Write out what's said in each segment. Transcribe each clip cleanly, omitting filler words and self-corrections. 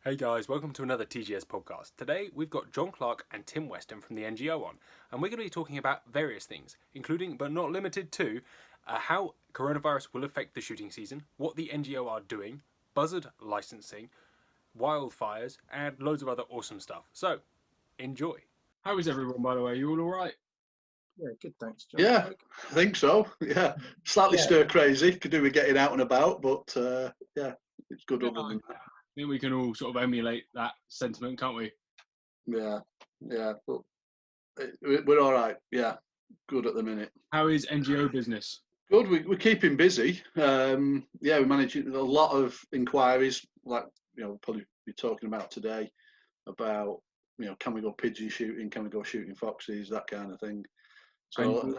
Hey guys, welcome to another TGS Podcast. Today we've got John Clarke and Tim Weston from the NGO on, and we're going to be talking about various things, including but not limited to how coronavirus will affect the shooting season, what the NGO are doing, buzzard licensing, wildfires, and loads of other awesome stuff. So, enjoy. How is everyone, by the way? You all alright? Yeah, good, thanks, John. Yeah, I think so. Yeah, slightly stir crazy. Could do with getting out and about, but yeah, it's good other than that. I think we can all sort of emulate that sentiment, can't we? Yeah, but we're all right. Yeah, good at the minute. How is NGO business? Good. We're keeping busy. Yeah, we're managing a lot of inquiries, like we'll probably be talking about today, about can we go pigeon shooting, can we go shooting foxes, that kind of thing. So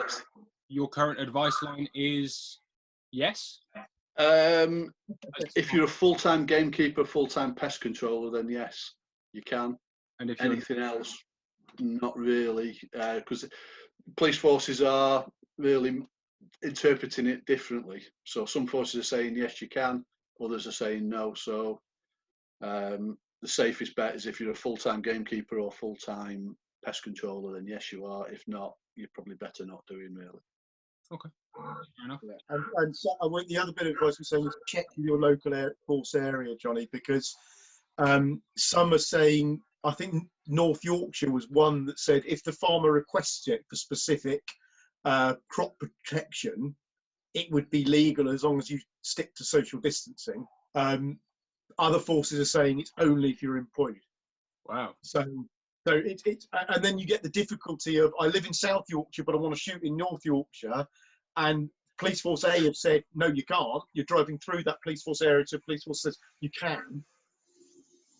your current advice line is yes? If you're a full-time gamekeeper, full-time pest controller, then yes, you can. And if anything else, not really, because police forces are really interpreting it differently. So some forces are saying yes, you can, others are saying no. So the safest bet is if you're a full-time gamekeeper or full-time pest controller, then yes, you are. If not, you're probably better not doing, really. Okay, fair enough. Yeah. And so the other bit of advice we're saying is check your local force area, Jonny, because some are saying, I think North Yorkshire was one that said if the farmer requests it for specific crop protection, it would be legal as long as you stick to social distancing. Other forces are saying it's only if you're employed. Wow. So it's and then you get the difficulty of, I live in South Yorkshire, but I want to shoot in North Yorkshire, and Police Force A have said, no, you can't. You're driving through that Police Force area to Police Force says you can.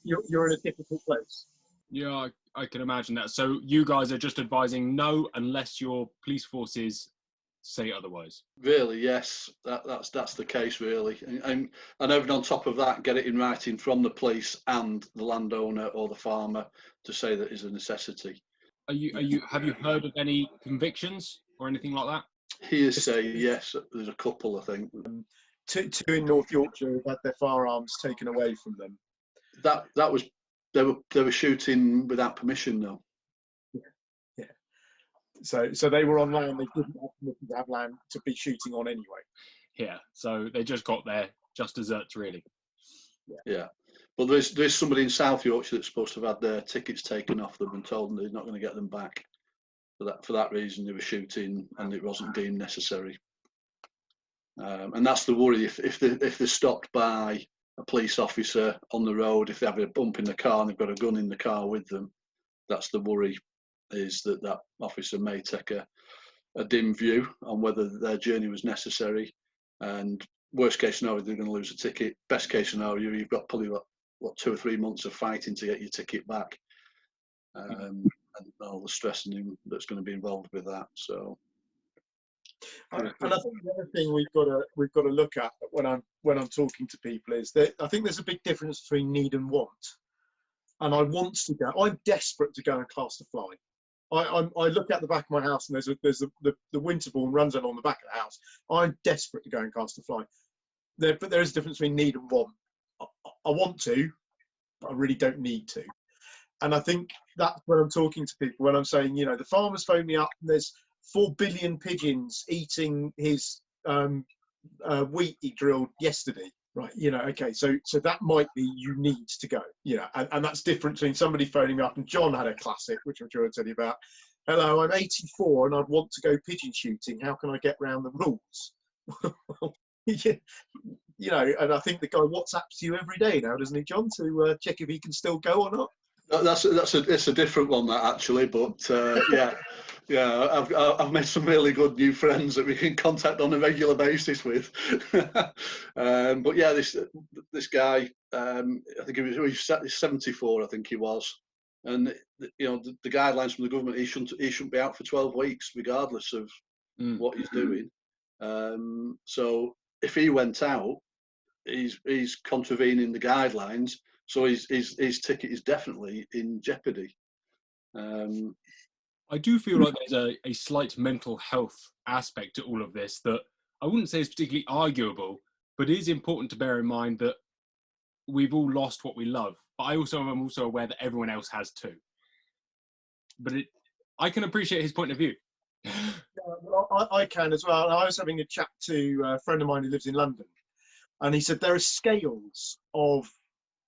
You're in a difficult place. Yeah, I can imagine that. So you guys are just advising no unless your police forces say otherwise. Really, yes, that's the case, really. And even on top of that, get it in writing from the police and the landowner or the farmer to say that is a necessity. Have you heard of any convictions or anything like that? Hearsay, yes. There's a couple, I think. Two in North Yorkshire have had their firearms taken away from them. That was they were shooting without permission, though. Yeah. So they were on land they didn't have permission to have land to be shooting on anyway. Yeah. So they just got there just desserts, really. Yeah. But there's somebody in South Yorkshire that's supposed to have had their tickets taken off them and told them they're not going to get them back. For that reason, they were shooting and it wasn't deemed necessary. And that's the worry. If they're stopped by a police officer on the road, if they have a bump in the car and they've got a gun in the car with them, that's the worry, is that officer may take a dim view on whether their journey was necessary. And worst case scenario, they're going to lose a ticket. Best case scenario, you've got probably 2 or 3 months of fighting to get your ticket back. And all the stress that's going to be involved with that. So, and I think the other thing we've got to look at when I'm talking to people is that I think there's a big difference between need and want. And I want to go. I'm desperate to go and cast a fly. I look at the back of my house and there's the winter ball runs along the back of the house. I'm desperate to go and cast a fly. But there is a difference between need and want. I want to, but I really don't need to. And I think that's when I'm talking to people, when I'm saying, the farmers phone me up and there's 4 billion pigeons eating his wheat he drilled yesterday. Right, okay, so that might be you need to go, and that's different between somebody phoning me up, and John had a classic, which I'm sure I'll tell you about. Hello, I'm 84 and I'd want to go pigeon shooting. How can I get around the rules? And I think the guy WhatsApps you every day now, doesn't he, John, to check if he can still go or not? That's a different one, that, actually, but I've made some really good new friends that we can contact on a regular basis with. But yeah, this guy, I think he was 74, I think he was, and the guidelines from the government, he shouldn't be out for 12 weeks regardless of what he's doing. So if he went out, he's contravening the guidelines. So his ticket is definitely in jeopardy. I do feel like there's a slight mental health aspect to all of this that I wouldn't say is particularly arguable, but it is important to bear in mind that we've all lost what we love but I also am also aware that everyone else has too. But I can appreciate his point of view. Yeah, well, I can as well. I was having a chat to a friend of mine who lives in London, and he said there are scales of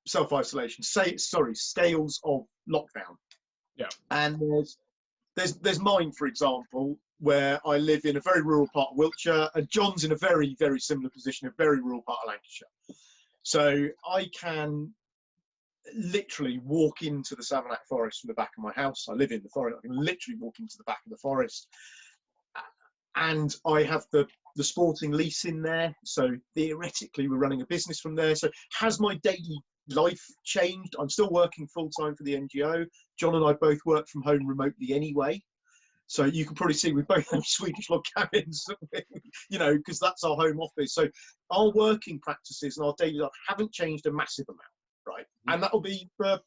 self-isolation. Scales of lockdown. Yeah. And there's mine, for example, where I live in a very rural part of Wiltshire, and John's in a very, very similar position, a very rural part of Lancashire. So I can literally walk into the Savernake Forest from the back of my house. I live in the forest. I can literally walk into the back of the forest. And I have the sporting lease in there. So theoretically, we're running a business from there. So has my daily life changed? I'm still working full-time for the NGO. John and I both work from home remotely anyway. So you can probably see we both have Swedish log cabins, you know, because that's our home office. So our working practices and our daily life haven't changed a massive amount, right? And that'll be for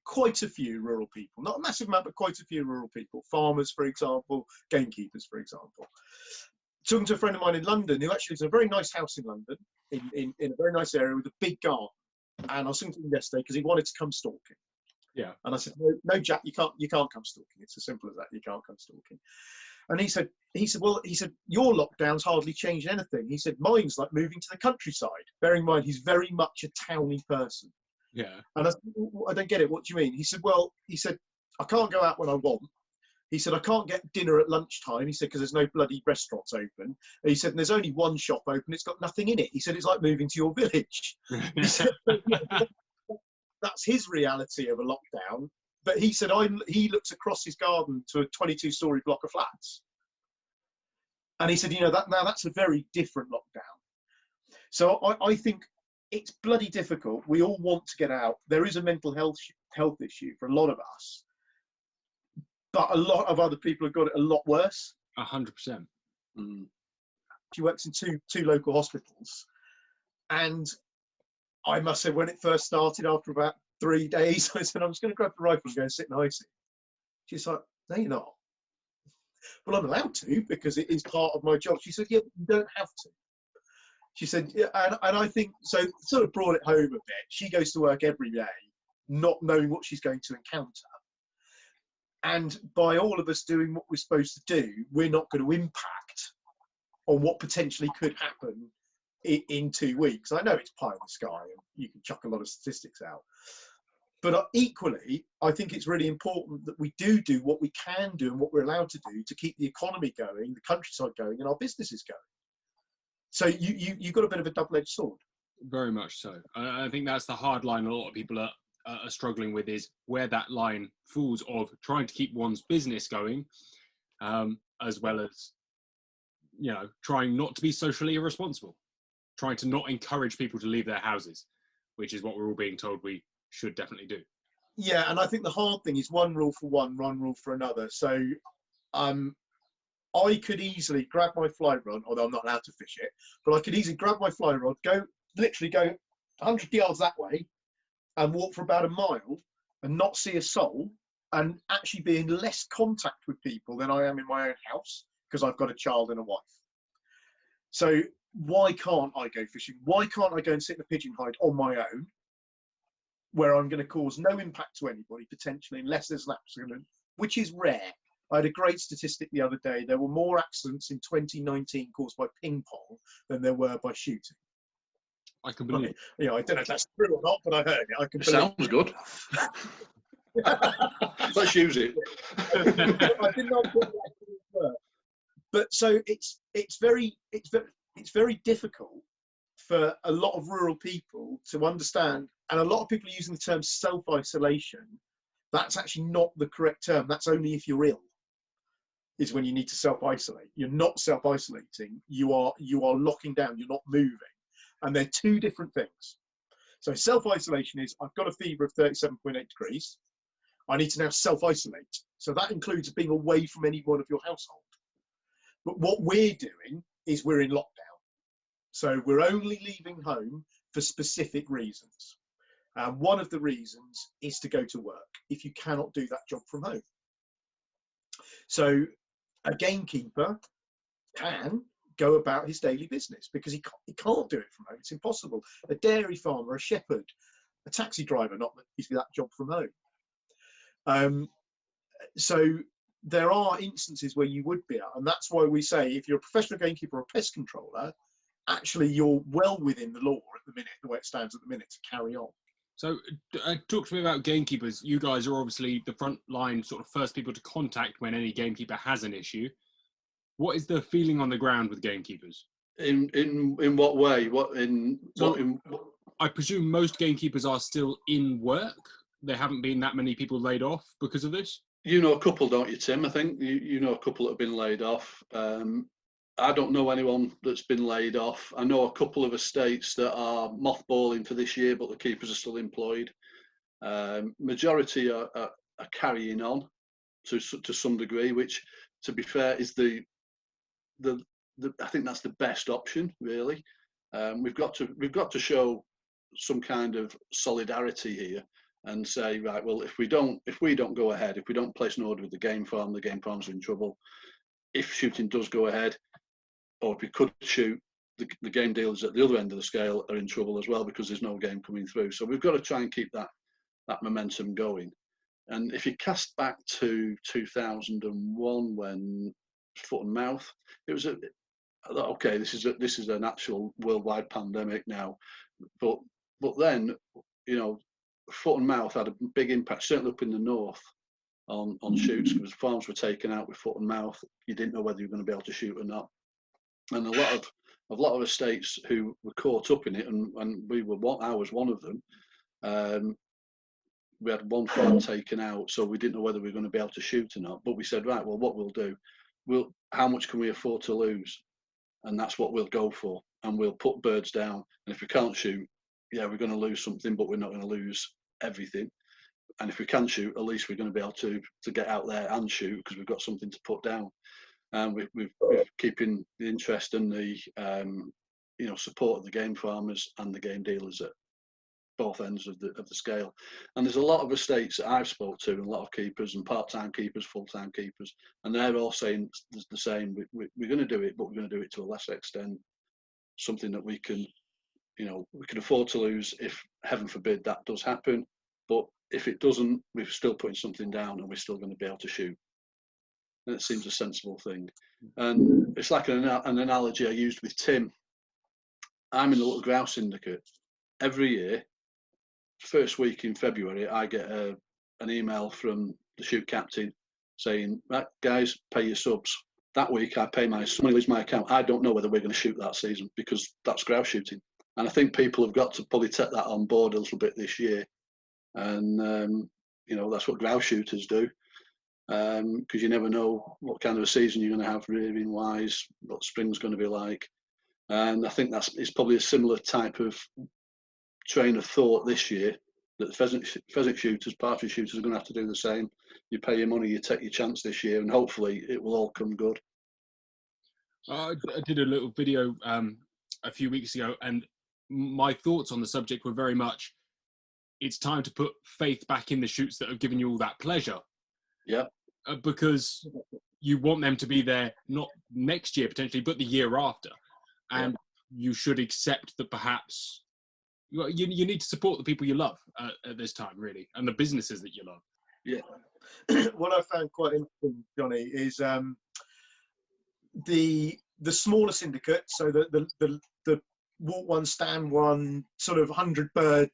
quite a few rural people, not a massive amount, but quite a few rural people. Farmers, for example, gamekeepers, for example. Talking to a friend of mine in London, who actually lives in a very nice house in London, in a very nice area with a big garden. And I was thinking to him yesterday because he wanted to come stalking. Yeah. And I said, no, Jack, you can't come stalking. It's as simple as that. You can't come stalking. And he said, your lockdown's hardly changed anything. He said, mine's like moving to the countryside. Bearing in mind, he's very much a towny person. Yeah. And I said, well, I don't get it. What do you mean? He said, I can't go out when I want. He said, I can't get dinner at lunchtime. He said, because there's no bloody restaurants open. And he said, and there's only one shop open. It's got nothing in it. He said, it's like moving to your village. He said, that's his reality of a lockdown. But he said, he looks across his garden to a 22-story block of flats. And he said, you know, that's a very different lockdown. So I think it's bloody difficult. We all want to get out. There is a mental health issue for a lot of us. But a lot of other people have got it a lot worse. 100%. She works in two local hospitals. And I must say, when it first started, after about 3 days, I said, I'm just going to grab the rifle and go and sit in IC. She's like, no, you're not. Well, I'm allowed to because it is part of my job. She said, yeah, but you don't have to. She said, yeah, and I think, so sort of brought it home a bit. She goes to work every day, not knowing what she's going to encounter. And by all of us doing what we're supposed to do, we're not going to impact on what potentially could happen in 2 weeks. I know it's pie in the sky and you can chuck a lot of statistics out. But equally, I think it's really important that we do what we can do and what we're allowed to do to keep the economy going, the countryside going, and our businesses going. So you've got a bit of a double-edged sword. Very much so. I think that's the hard line a lot of people are struggling with, is where that line falls of trying to keep one's business going, as well as, you know, trying not to be socially irresponsible, trying to not encourage people to leave their houses, which is what we're all being told we should definitely do. Yeah, and I think the hard thing is one rule for one rule for another. So I could easily grab my fly rod, although I'm not allowed to fish it, but I could easily grab my fly rod, literally go 100 yards that way and walk for about a mile and not see a soul, and actually be in less contact with people than I am in my own house because I've got a child and a wife. So why can't I go fishing? Why can't I go and sit in a pigeon hide on my own, where I'm going to cause no impact to anybody, potentially, unless there's an accident, which is rare. I had a great statistic the other day. There were more accidents in 2019 caused by ping pong than there were by shooting. I can believe it. You know, I don't know if that's true or not, but I heard it. I can believe Sounds good. Let's use it. I did not get that to work. But so it's very difficult for a lot of rural people to understand, and a lot of people are using the term self-isolation. That's actually not the correct term. That's only if you're ill, is when you need to self-isolate. You're not self-isolating. You are locking down. You're not moving. And they're two different things. So self-isolation is, I've got a fever of 37.8 degrees. I need to now self-isolate. So that includes being away from anyone of your household. But what we're doing is we're in lockdown. So we're only leaving home for specific reasons. And one of the reasons is to go to work if you cannot do that job from home. So a gamekeeper can go about his daily business because he can't do it from home. It's impossible. A dairy farmer, a shepherd, a taxi driver, not that he's that job from home. So there are instances where you would be out, and that's why we say if you're a professional gamekeeper or a pest controller, actually you're well within the law at the minute, the way it stands at the minute, to carry on. So talk to me about gamekeepers. You guys are obviously the front line, sort of first people to contact when any gamekeeper has an issue. What is the feeling on the ground with gamekeepers? In what way? I presume most gamekeepers are still in work. There haven't been that many people laid off because of this. You know a couple, don't you, Tim? I think you know a couple that have been laid off. I don't know anyone that's been laid off. I know a couple of estates that are mothballing for this year, but the keepers are still employed. Majority are carrying on to some degree, which, to be fair, is the I think that's the best option, really. We've got to show some kind of solidarity here and say, right, well, if we don't go ahead, if we don't place an order with the game farm's in trouble. If shooting does go ahead, or if we could shoot, the game dealers at the other end of the scale are in trouble as well, because there's no game coming through. So we've got to try and keep that momentum going. And if you cast back to 2001, when foot and mouth, it was okay, this is an actual worldwide pandemic now, but then, you know, foot and mouth had a big impact, certainly up in the north, on shoots, because farms were taken out with foot and mouth. You didn't know whether you were going to be able to shoot or not, and a lot of estates who were caught up in it, and I was one of them. We had one farm taken out, so we didn't know whether we were going to be able to shoot or not. But we said, right, well, what we'll do, how much can we afford to lose? And that's what we'll go for. And we'll put birds down. And if we can't shoot, yeah, we're going to lose something, but we're not going to lose everything. And if we can shoot, at least we're going to be able to get out there and shoot, because we've got something to put down. And we're keeping the interest and the support of the game farmers and the game dealers at both ends of the scale. And there's a lot of estates that I've spoke to, and a lot of keepers, and part-time keepers, full-time keepers, and they're all saying the same. We're going to do it, but we're going to do it to a lesser extent. Something that we can afford to lose if, heaven forbid, that does happen. But if it doesn't, we're still putting something down, and we're still going to be able to shoot. And it seems a sensible thing. And it's like an analogy I used with Tim. I'm in a little grouse syndicate. Every year, first week in February, I get an email from the shoot captain saying, right, guys, pay your subs. That week, I pay my money, leaves my account. I don't know whether we're going to shoot that season, because that's grouse shooting. And I think people have got to probably take that on board a little bit this year. And, that's what grouse shooters do. Because you never know what kind of a season you're going to have rearing wise, what spring's going to be like. And I think it's probably a similar type of train of thought this year, that pheasant shooters, partridge shooters are going to have to do the same. You pay your money, you take your chance this year, and hopefully it will all come good. I did a little video a few weeks ago, and my thoughts on the subject were very much, it's time to put faith back in the shoots that have given you all that pleasure. Yeah. Because you want them to be there, not next year potentially, but the year after. And you should accept that perhaps you need to support the people you love at this time, really, and the businesses that you love. Yeah. What I found quite interesting, Jonny, is the smaller syndicate, so the walk one, stand one, sort of 100 bird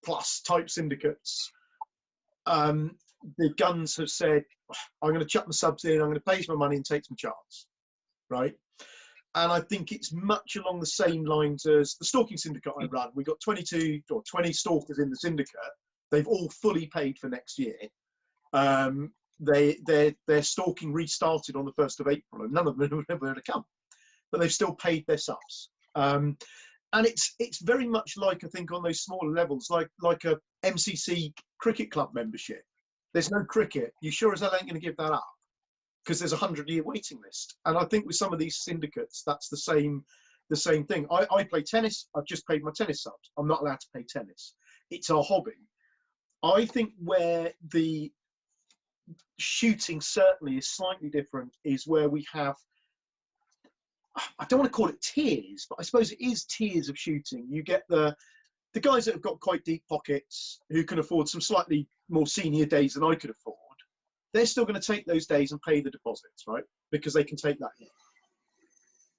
plus type syndicates. The guns have said, I'm going to chuck my subs in, I'm going to pay some money and take some chance, right? And I think it's much along the same lines as the stalking syndicate I run. We've got 22 or 20 stalkers in the syndicate. They've all fully paid for next year. Their stalking restarted on the 1st of April, and none of them have ever come, but they've still paid their subs. And it's very much like, I think, on those smaller levels, like a MCC cricket club membership. There's no cricket. You sure as hell ain't going to give that up, because there's a 100-year waiting list. And I think with some of these syndicates, that's the same thing. I play tennis. I've just paid my tennis subs. I'm not allowed to pay tennis. It's our hobby. I think where the shooting certainly is slightly different is where we have, I don't want to call it tiers, but I suppose it is tiers of shooting. You get the the guys that have got quite deep pockets, who can afford some slightly more senior days than I could afford, they're still going to take those days and pay the deposits, right? Because they can take that hit.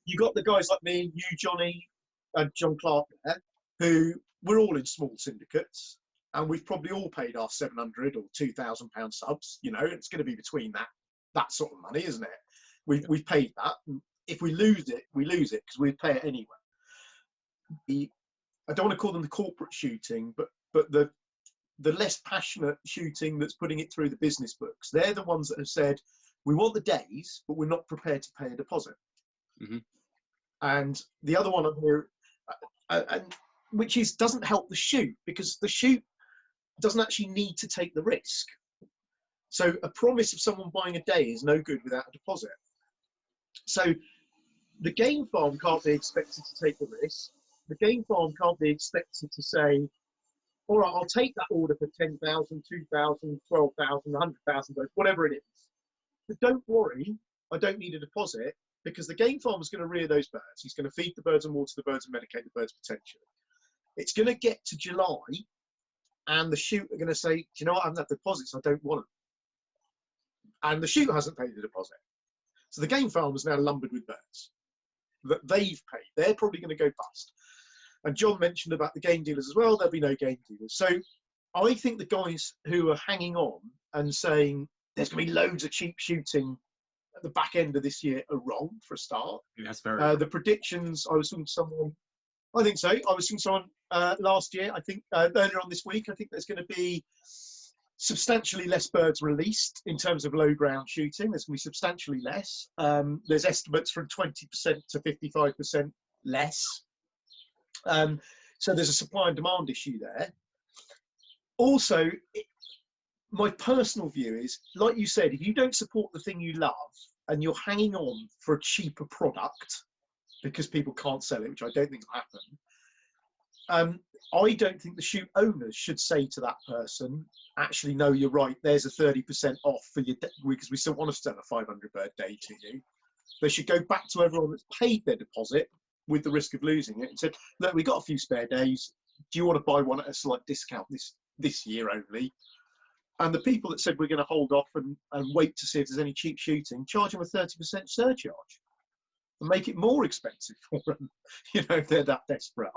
You got the guys like me, you, Jonny, and John Clarke there, who we're all in small syndicates, and we've probably all paid our £700 or £2,000 subs. You know, it's going to be between that sort of money, isn't it? We've paid that. And if we lose it, we lose it because we pay it anyway. I don't want to call them the corporate shooting, but the less passionate shooting that's putting it through the business books, they're the ones that have said, we want the days, but we're not prepared to pay a deposit. Mm-hmm. And the other one on here, which doesn't help the shoot, because the shoot doesn't actually need to take the risk. So a promise of someone buying a day is no good without a deposit. So the game farm can't be expected to take the risk. The game farm can't be expected to say, all right, I'll take that order for 10,000, 2,000, 12,000, 100,000, whatever it is. But don't worry, I don't need a deposit, because the game farmer's going to rear those birds. He's going to feed the birds and water the birds and medicate the birds potentially. It's going to get to July, and the shoot are going to say, do you know what, I haven't had deposits, I don't want them. And the shoot hasn't paid the deposit. So the game farmer's now lumbered with birds that they've paid. They're probably going to go bust. And John mentioned about the game dealers as well. There'll be no game dealers. So I think the guys who are hanging on and saying there's going to be loads of cheap shooting at the back end of this year are wrong for a start. That's very the predictions, I was talking to someone, I think so. I was talking to someone last year, I think earlier on this week, I think there's going to be substantially less birds released in terms of low ground shooting. There's going to be substantially less. There's estimates from 20% to 55% less. So there's a supply and demand issue there. Also, my personal view is, like you said, if you don't support the thing you love and you're hanging on for a cheaper product because people can't sell it, which I don't think will happen, I don't think the shoot owners should say to that person, actually, no, you're right, there's a 30% off for your because we still want to sell a 500 bird day to you. They should go back to everyone that's paid their deposit with the risk of losing it and said, look, we've got a few spare days. Do you want to buy one at a slight discount this year only? And the people that said we're going to hold off and wait to see if there's any cheap shooting, charge them a 30% surcharge and make it more expensive for them, you know, if they're that desperate.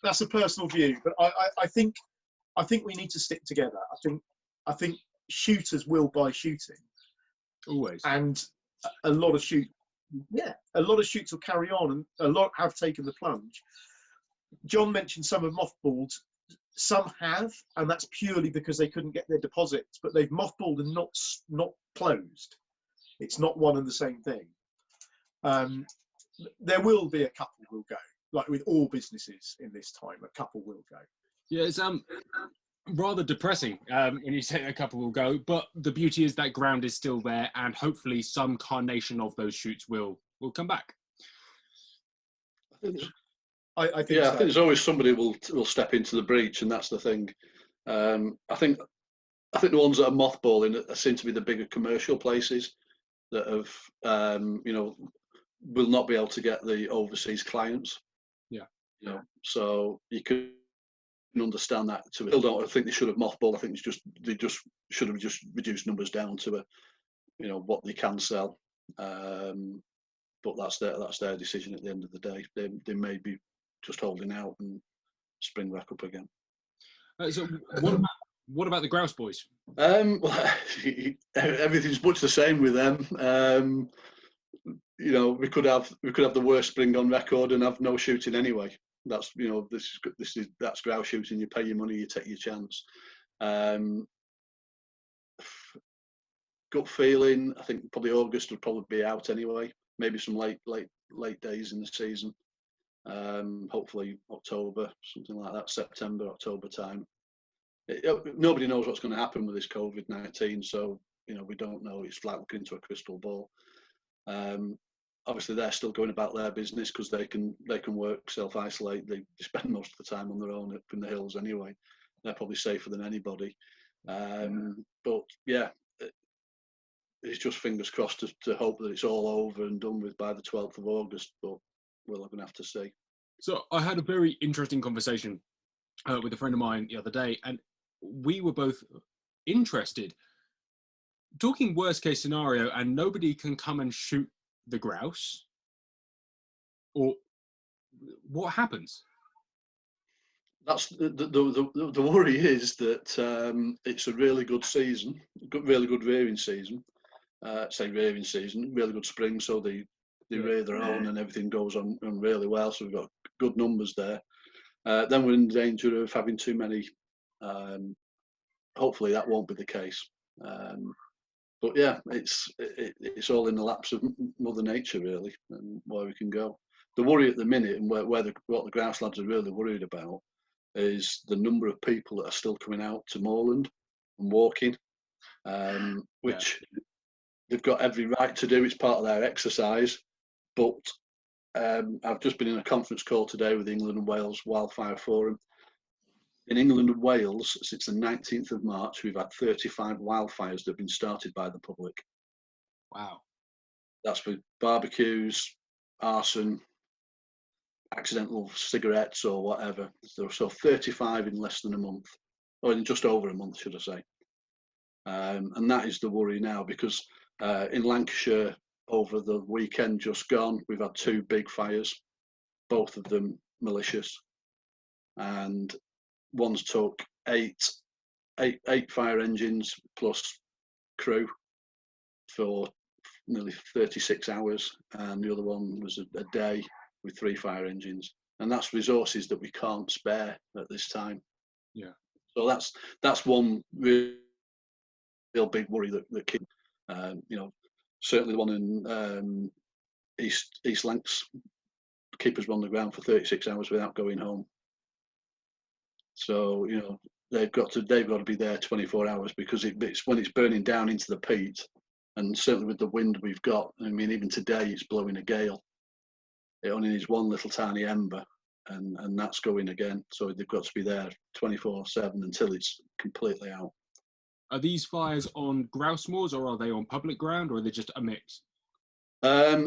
That's a personal view, but I think we need to stick together. I think shooters will buy shooting. Always. And a lot of shoots will carry on, and a lot have taken the plunge. John mentioned some have mothballed. Some have, and that's purely because they couldn't get their deposits, but they've mothballed and not closed. It's not one and the same thing. There will be a couple will go, like with all businesses in this time, a couple will go. Yeah, it's rather depressing when you say a couple will go, but the beauty is that ground is still there, and hopefully some carnation of those shoots will come back. I think yeah, so. I think there's always somebody will step into the breach, and that's the thing. I think the ones that are mothballing seem to be the bigger commercial places that have, will not be able to get the overseas clients. Yeah. You know, so you can understand that. I don't think they should have mothballed. I think they just should have just reduced numbers down to what they can sell. But that's their decision at the end of the day. They may be just holding out and spring back up again. So what about the grouse boys? Well, everything's much the same with them. We could have the worst spring on record and have no shooting anyway. That's that's grouse shooting. You pay your money, you take your chance. Gut feeling, I think probably August would probably be out anyway. Maybe some late days in the season. Hopefully October, something like that, September, October time. Nobody knows what's going to happen with this COVID-19, so we don't know. It's like looking into a crystal ball. Obviously, they're still going about their business because they can work, self-isolate. They spend most of the time on their own up in the hills anyway. They're probably safer than anybody. But yeah, it's just fingers crossed to hope that it's all over and done with by the 12th of August. But we're going to have to see. So I had a very interesting conversation with a friend of mine the other day, and we were both interested. Talking worst case scenario, and nobody can come and shoot the grouse, or what happens? That's the worry is that it's a really good season, really good rearing season. Rearing season, really good spring, so they rear their own and everything goes on really well. So we've got good numbers there. Then we're in danger of having too many. Hopefully that won't be the case. But yeah, it's all in the laps of Mother Nature really, and where we can go. The worry at the minute, and what the grouse lads are really worried about, is the number of people that are still coming out to moorland and walking, which they've got every right to do. It's part of their exercise. But I've just been in a conference call today with the England and Wales Wildfire Forum. In England and Wales, since the 19th of March, we've had 35 wildfires that have been started by the public. Wow. That's with barbecues, arson, accidental cigarettes or whatever. So 35 in less than a month, or in just over a month, should I say. And that is the worry now, because in Lancashire, over the weekend just gone, we've had 2 big fires, both of them malicious. And one's took eight fire engines plus crew for nearly 36 hours, and the other one was a day with 3 fire engines, and that's resources that we can't spare at this time. Yeah. So that's one real big worry that keep, certainly the one in East Lancs, keepers were on the ground for 36 hours without going home. So they've got to be there 24 hours, because it's when it's burning down into the peat, and certainly with the wind we've got. I mean, even today it's blowing a gale. It only needs one little tiny ember, and that's going again. So they've got to be there 24/7 until it's completely out. Are these fires on grouse moors, or are they on public ground, or are they just a mix?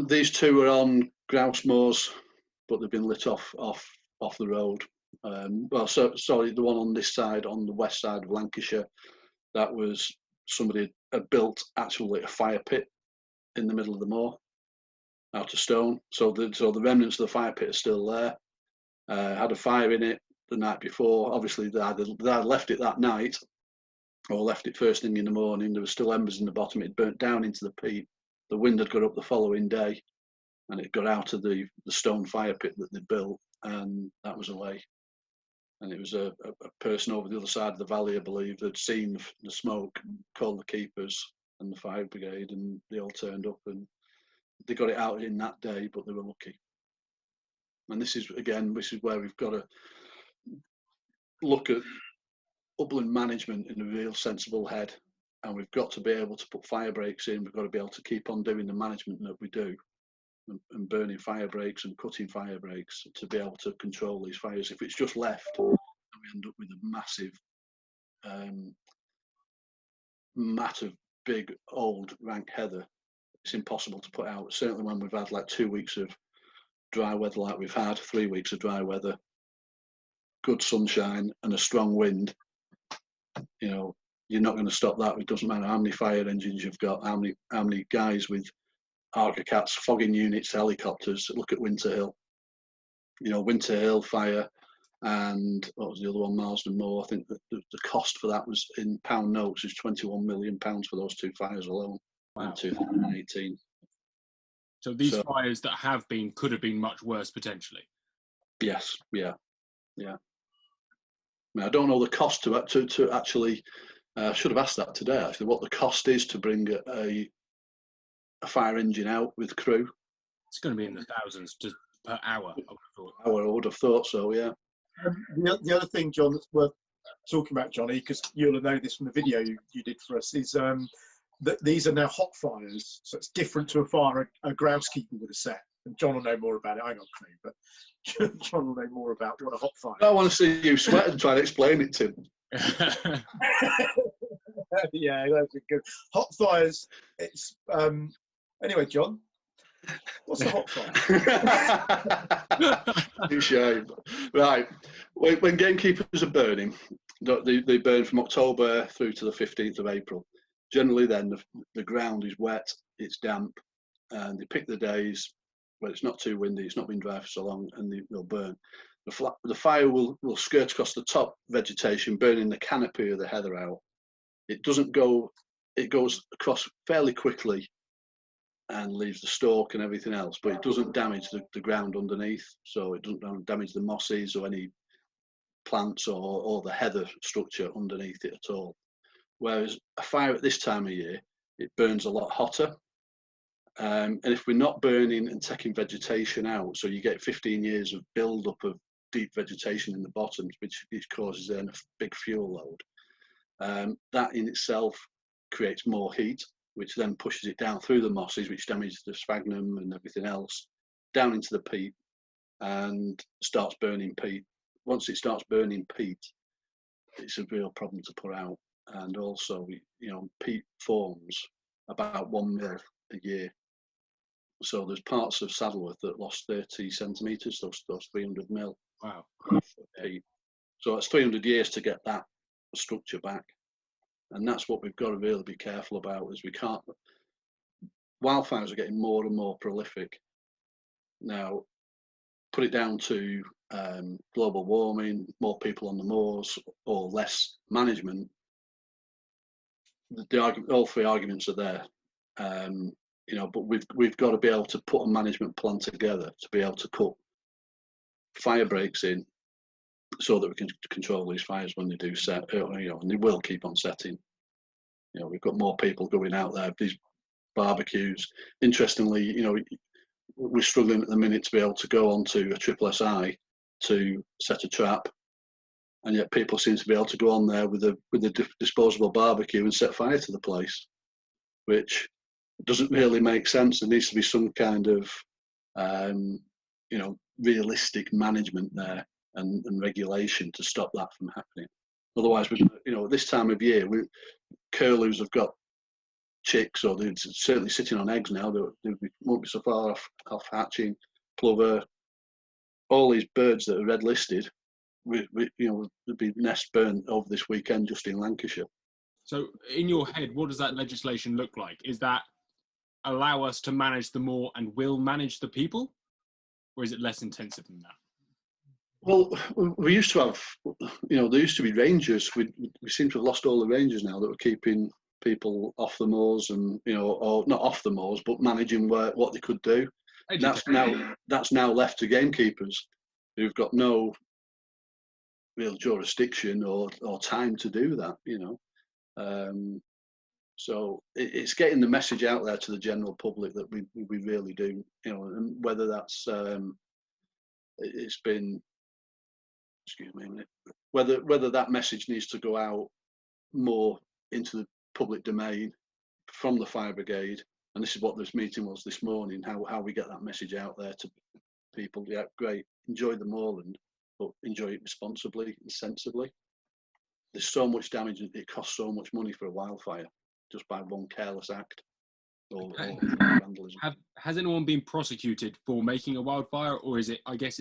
These 2 are on grouse moors, but they've been lit off the road. Sorry, the one on this side, on the west side of Lancashire, that was somebody had built actually a fire pit in the middle of the moor out of stone. So the remnants of the fire pit are still there. Had a fire in it the night before. Obviously, they had left it that night, or left it first thing in the morning. There was still embers in the bottom. It burnt down into the peat. The wind had got up the following day, and it got out of the stone fire pit that they built, and that was away. And it was a person over the other side of the valley, I believe, that had seen the smoke, called the keepers and the fire brigade, and they all turned up, and they got it out in that day, but they were lucky. And this is where we've got to look at upland management in a real sensible head, and we've got to be able to put fire breaks in. We've got to be able to keep on doing the management that we do, and burning fire breaks and cutting fire breaks to be able to control these fires. If it's just left, we end up with a massive mat of big old rank heather. It's impossible to put out. Certainly when we've had like 2 weeks of dry weather, like we've had 3 weeks of dry weather, good sunshine and a strong wind, you're not going to stop that. It doesn't matter how many fire engines you've got, how many guys with Arca Cats, fogging units, helicopters. Look at Winter Hill. Winter Hill fire, and what was the other one, Marsden Moor. I think that the cost for that was, in pound notes, is £21 million for those 2 fires alone. Wow. In 2018. So these fires that could have been much worse potentially. Yes, yeah. I mean, I don't know the cost to actually. I should have asked that today. Actually, what the cost is to bring a fire engine out with crew. It's going to be in the thousands per hour. I would have thought so. Yeah. The other thing, John, that's worth talking about, Jonny, because you'll know this from the video you did for us, is that these are now hot fires, so it's different to a fire a grousekeeper would have set. And John will know more about it. I ain't got a clue, but John will know more about what a hot fire is. I want to see you sweat and try to explain it to him. Yeah, that's good. Hot fires. It's anyway, John. What's a hot fire? Shame. Right. When gamekeepers are burning, they burn from October through to the 15th of April. Generally then the ground is wet, it's damp, and they pick the days where it's not too windy, it's not been dry for so long, and they'll burn. The fire will skirt across the top vegetation, burning the canopy of the heather out. It doesn't go, it goes across fairly quickly and leaves the stalk and everything else, but it doesn't damage the ground underneath. So it doesn't damage the mosses or any plants or the heather structure underneath it at all. Whereas a fire at this time of year, it burns a lot hotter. And if we're not burning and taking vegetation out, so you get 15 years of build-up of deep vegetation in the bottom, which causes then a big fuel load. That in itself creates more heat, which then pushes it down through the mosses, which damages the sphagnum and everything else, down into the peat and starts burning peat. Once it starts burning peat, it's a real problem to put out. And also, peat forms about 1 mil a year. So there's parts of Saddleworth that lost 30 centimetres, those 300 mil. Wow. Peat. So it's 300 years to get that structure back. And that's what we've got to really be careful about, is we can't. Wildfires are getting more and more prolific. Now, put it down to global warming, more people on the moors, or less management. All three arguments are there. But we've got to be able to put a management plan together to be able to put fire breaks in, so that we can control these fires when they do set. And they will keep on setting. We've got more people going out there. These barbecues. Interestingly, we're struggling at the minute to be able to go onto a triple SI to set a trap, and yet people seem to be able to go on there with a disposable barbecue and set fire to the place, which doesn't really make sense. There needs to be some kind of realistic management there and regulation to stop that from happening. Otherwise, this time of year, curlews have got chicks, or they're certainly sitting on eggs now. They won't be so far off hatching. Plover, all these birds that are red listed, there'll be nests burnt over this weekend just in Lancashire. So, in your head, what does that legislation look like? Is that allow us to manage the moor and will manage the people, or is it less intensive than that? Well, we used to have, there used to be rangers. We seem to have lost all the rangers now that were keeping people off the moors and, or not off the moors, but managing what they could do. That's now left to gamekeepers, who've got no real jurisdiction or time to do that, So it's getting the message out there to the general public that we really do, and whether that's it's been, excuse me a minute, whether that message needs to go out more into the public domain from the fire brigade, and this is what this meeting was this morning, how we get that message out there to people. Yeah, great, enjoy the moorland, but enjoy it responsibly and sensibly. There's so much damage, it costs so much money for a wildfire just by one careless act or vandalism. Has anyone been prosecuted for making a wildfire, or is it, I guess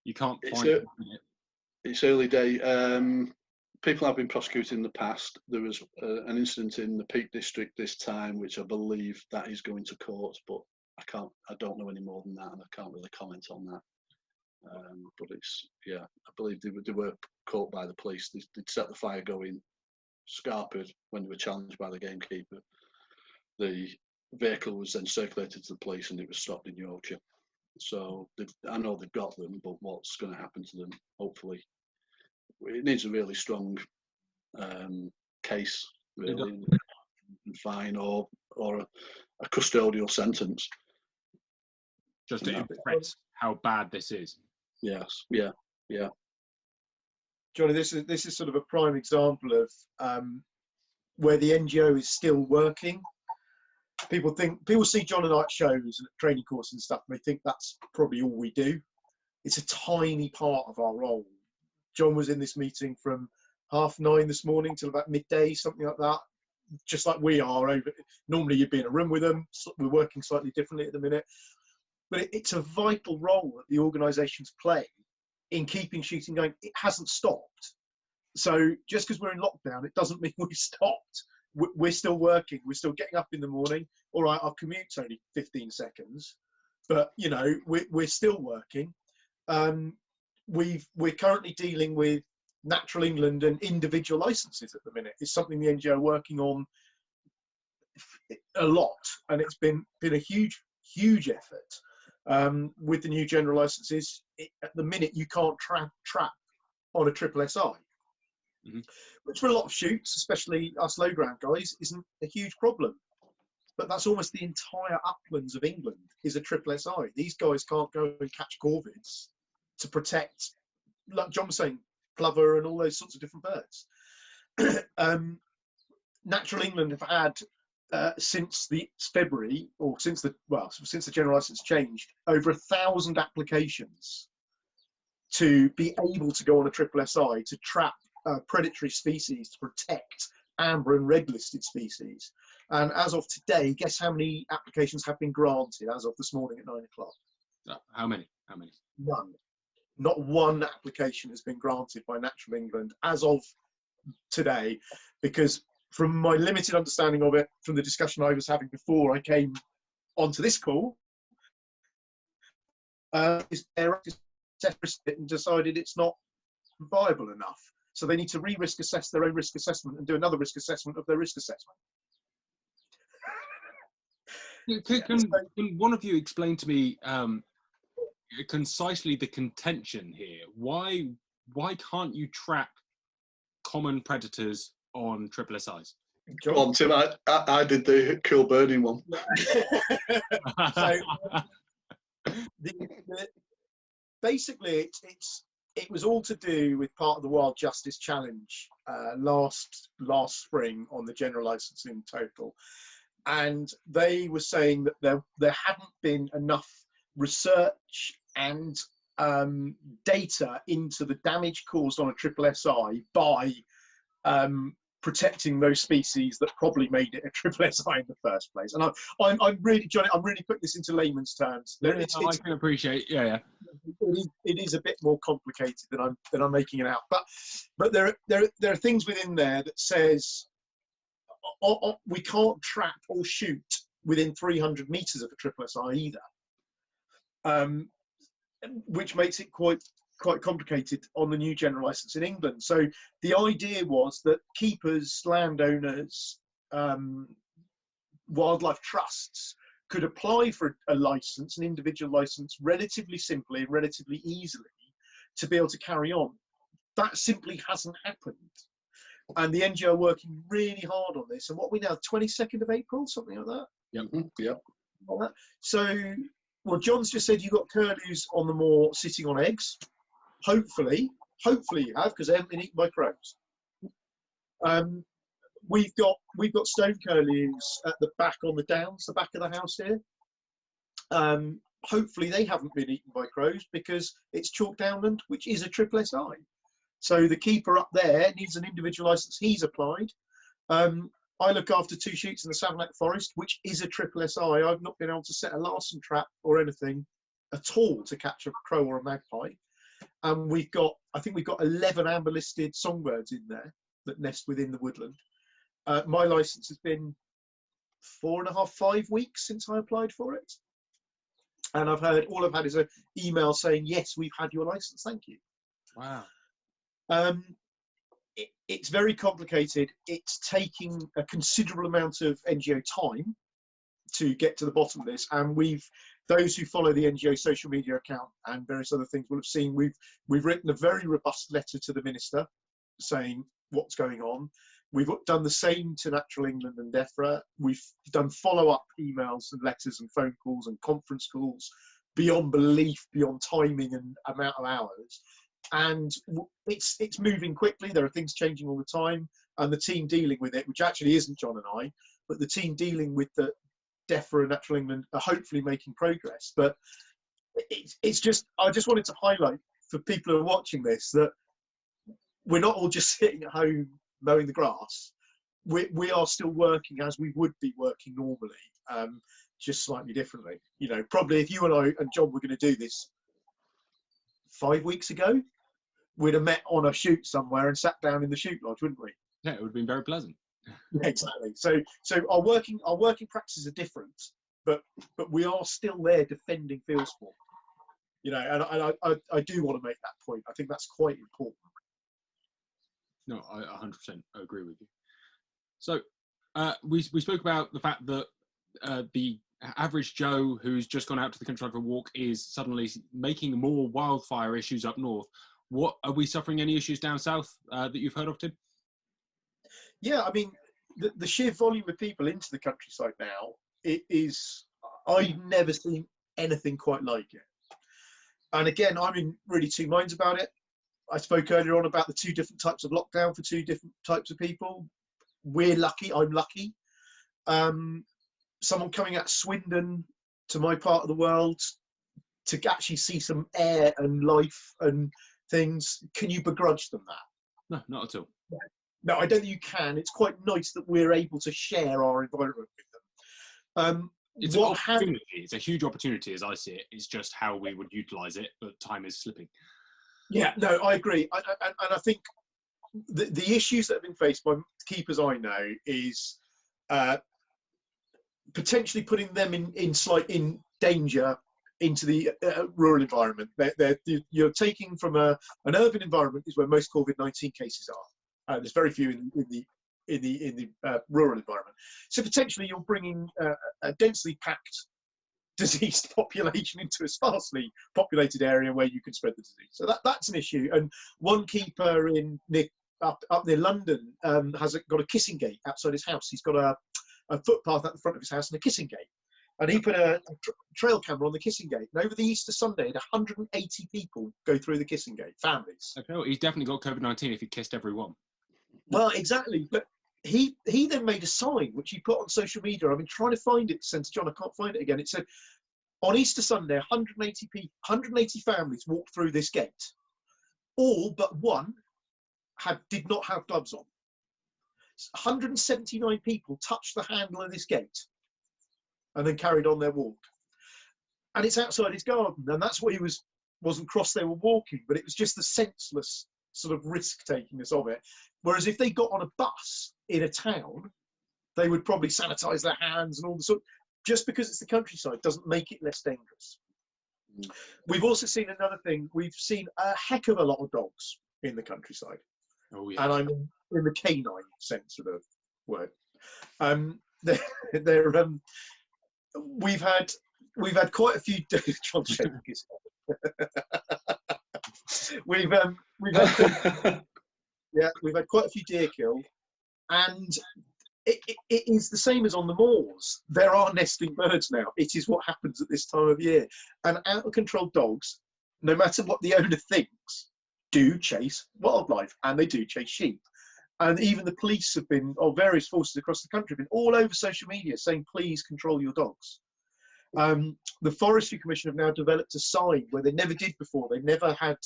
you can't find it? It's early day. People have been prosecuted in the past. There was an incident in the Peak District this time, which I believe that is going to court, but I don't know any more than that, and I can't really comment on that. But I believe they were caught by the police. They'd set the fire going, scarpered when they were challenged by the gamekeeper. The vehicle was then circulated to the police, and it was stopped in Yorkshire. So I know they've got them, but what's going to happen to them? Hopefully, it needs a really strong case, really, and fine or a custodial sentence. Just to impress how bad this is. Yes, yeah. Jonny, this is sort of a prime example of where the NGO is still working. People see John and I at shows and at training courses and stuff, and they think that's probably all we do. It's a tiny part of our role. John was in this meeting from 9:30 this morning till about midday, something like that. just like we are. Normally you'd be in a room with them. We're working slightly differently at the minute. But it's a vital role that the organisations play in keeping shooting going. It hasn't stopped. So just because we're in lockdown, it doesn't mean we've stopped. We're still working. We're still getting up in the morning. All right, our commute's only 15 seconds. But, you know, we're still working. We're currently dealing with Natural England and individual licences at the minute. It's something the NGO are working on a lot. And it's been a huge effort. With the new general licences, at the minute you can't trap on a triple SI, which for a lot of shoots, especially us low ground guys, isn't a huge problem. But that's almost the entire uplands of England is a triple SI. These guys can't go and catch corvids to protect, like John was saying, plover and all those sorts of different birds. Natural England have had since the February, or since the general license changed, over 1,000 applications to be able to go on a triple SI to trap predatory species to protect amber and red listed species. And as of today, guess how many applications have been granted as of this morning at 9 o'clock? How many? None. Not one application has been granted by Natural England as of today, because from my limited understanding of it, from the discussion I was having before I came onto this call, is they're and decided it's not viable enough. So they need to re-risk assess their own risk assessment and do another risk assessment of their risk assessment. Can one of you explain to me concisely the contention here? Why can't you trap common predators on triple SIs? Come on, Tim. I did the cool birding one. So, basically, it was all to do with part of the Wild Justice Challenge last spring on the general licence in total, and they were saying that there hadn't been enough research and data into the damage caused on a triple SI by protecting those species that probably made it a triple SI in the first place. And I'm really, Jonny, I'm really putting this into layman's terms. I can appreciate, yeah. It is a bit more complicated than I'm making it out. But there are things within there that says we can't trap or shoot within 300 meters of a triple SI either, which makes it quite complicated on the new general license in England. So the idea was that keepers, landowners, wildlife trusts could apply for a license, an individual license, relatively simply and relatively easily to be able to carry on. That simply hasn't happened. And the NGO are working really hard on this. And what are we now, 22nd of April, something like that? Yep. So, well, John's just said you've got curlews on the moor sitting on eggs. Hopefully you have, because they haven't been eaten by crows. We've got stone curlews at the back on the downs, the back of the house here. Hopefully they haven't been eaten by crows because it's chalk downland, which is a triple SI. So the keeper up there needs an individual licence. He's applied. I look after 2 shoots in the Savernake Forest, which is a triple SI. I've not been able to set a larsen trap or anything at all to catch a crow or a magpie. And I think we've got 11 amber listed songbirds in there that nest within the woodland. My licence has been 4.5, 5 weeks since I applied for it. And all I've had is an email saying, yes, we've had your licence, thank you. Wow. It's very complicated. It's taking a considerable amount of NGO time to get to the bottom of this. And those who follow the NGO social media account and various other things will have seen we've written a very robust letter to the Minister saying what's going on. We've done the same to Natural England and DEFRA. We've done follow-up emails and letters and phone calls and conference calls beyond belief, beyond timing and amount of hours. And it's moving quickly. There are things changing all the time. And the team dealing with it, which actually isn't John and I, but the team dealing with the DEFRA and Natural England are hopefully making progress. But it's just, I just wanted to highlight for people who are watching this that we're not all just sitting at home mowing the grass. we are still working as we would be working normally, just slightly differently. You know, probably if you and I and John were going to do this 5 weeks ago, we'd have met on a shoot somewhere and sat down in the shoot lodge, wouldn't we? Yeah, it would have been very pleasant. Yeah, exactly. So our working practices are different, but we are still there defending field sport. You know, and I do want to make that point. I think that's quite important. No, I 100% agree with you. So we spoke about the fact that the average Joe who's just gone out to the countryside for a walk is suddenly making more wildfire issues up north. What are we suffering any issues down south that you've heard of, Tim? Yeah, I mean, the sheer volume of people into the countryside now, it is, I've never seen anything quite like it. And again, I'm in really two minds about it. I spoke earlier on about the two different types of lockdown for two different types of people. We're lucky, I'm lucky. Someone coming out of Swindon to my part of the world to actually see some air and life and things, can you begrudge them that? No, not at all. No, I don't think you can. It's quite nice that we're able to share our environment with them. It's an opportunity. It's a huge opportunity as I see it. It's just how we would utilise it, but time is slipping. Yeah, no, I agree. And I think the issues that have been faced by keepers I know is potentially putting them in danger into the rural environment. You're taking from an urban environment is where most COVID-19 cases are. There's very few in the rural environment. So potentially you're bringing a densely packed diseased population into a sparsely populated area where you can spread the disease. So that's an issue. And one keeper up near London has got a kissing gate outside his house. He's got a footpath at the front of his house and a kissing gate. And he put a trail camera on the kissing gate. And over the Easter Sunday, had 180 people go through the kissing gate, families. Okay, well, he's definitely got COVID-19 if he kissed everyone. Well, exactly. But he then made a sign, which he put on social media. I've been trying to find it since, John, I can't find it again. It said, on Easter Sunday, 180 families walked through this gate. All but one did not have gloves on. 179 people touched the handle of this gate and then carried on their walk. And it's outside his garden, and that's what he wasn't cross they were walking, but it was just the senseless sort of risk-takingness of it. Whereas if they got on a bus in a town, they would probably sanitize their hands and all the sort. Just because it's the countryside doesn't make it less dangerous. We've also seen another thing. We've seen a heck of a lot of dogs in the countryside. Oh, yeah. And I'm in the canine sense of the word. We've had quite a few. John shaking his head. We've had quite a few deer killed, and it is the same as on the moors. There are nesting birds now. It is what happens at this time of year, and out of control dogs, no matter what the owner thinks, do chase wildlife, and they do chase sheep. And even the police have been, or various forces across the country, have been all over social media saying, please control your dogs. The Forestry Commission have now developed a sign where they never did before. They never had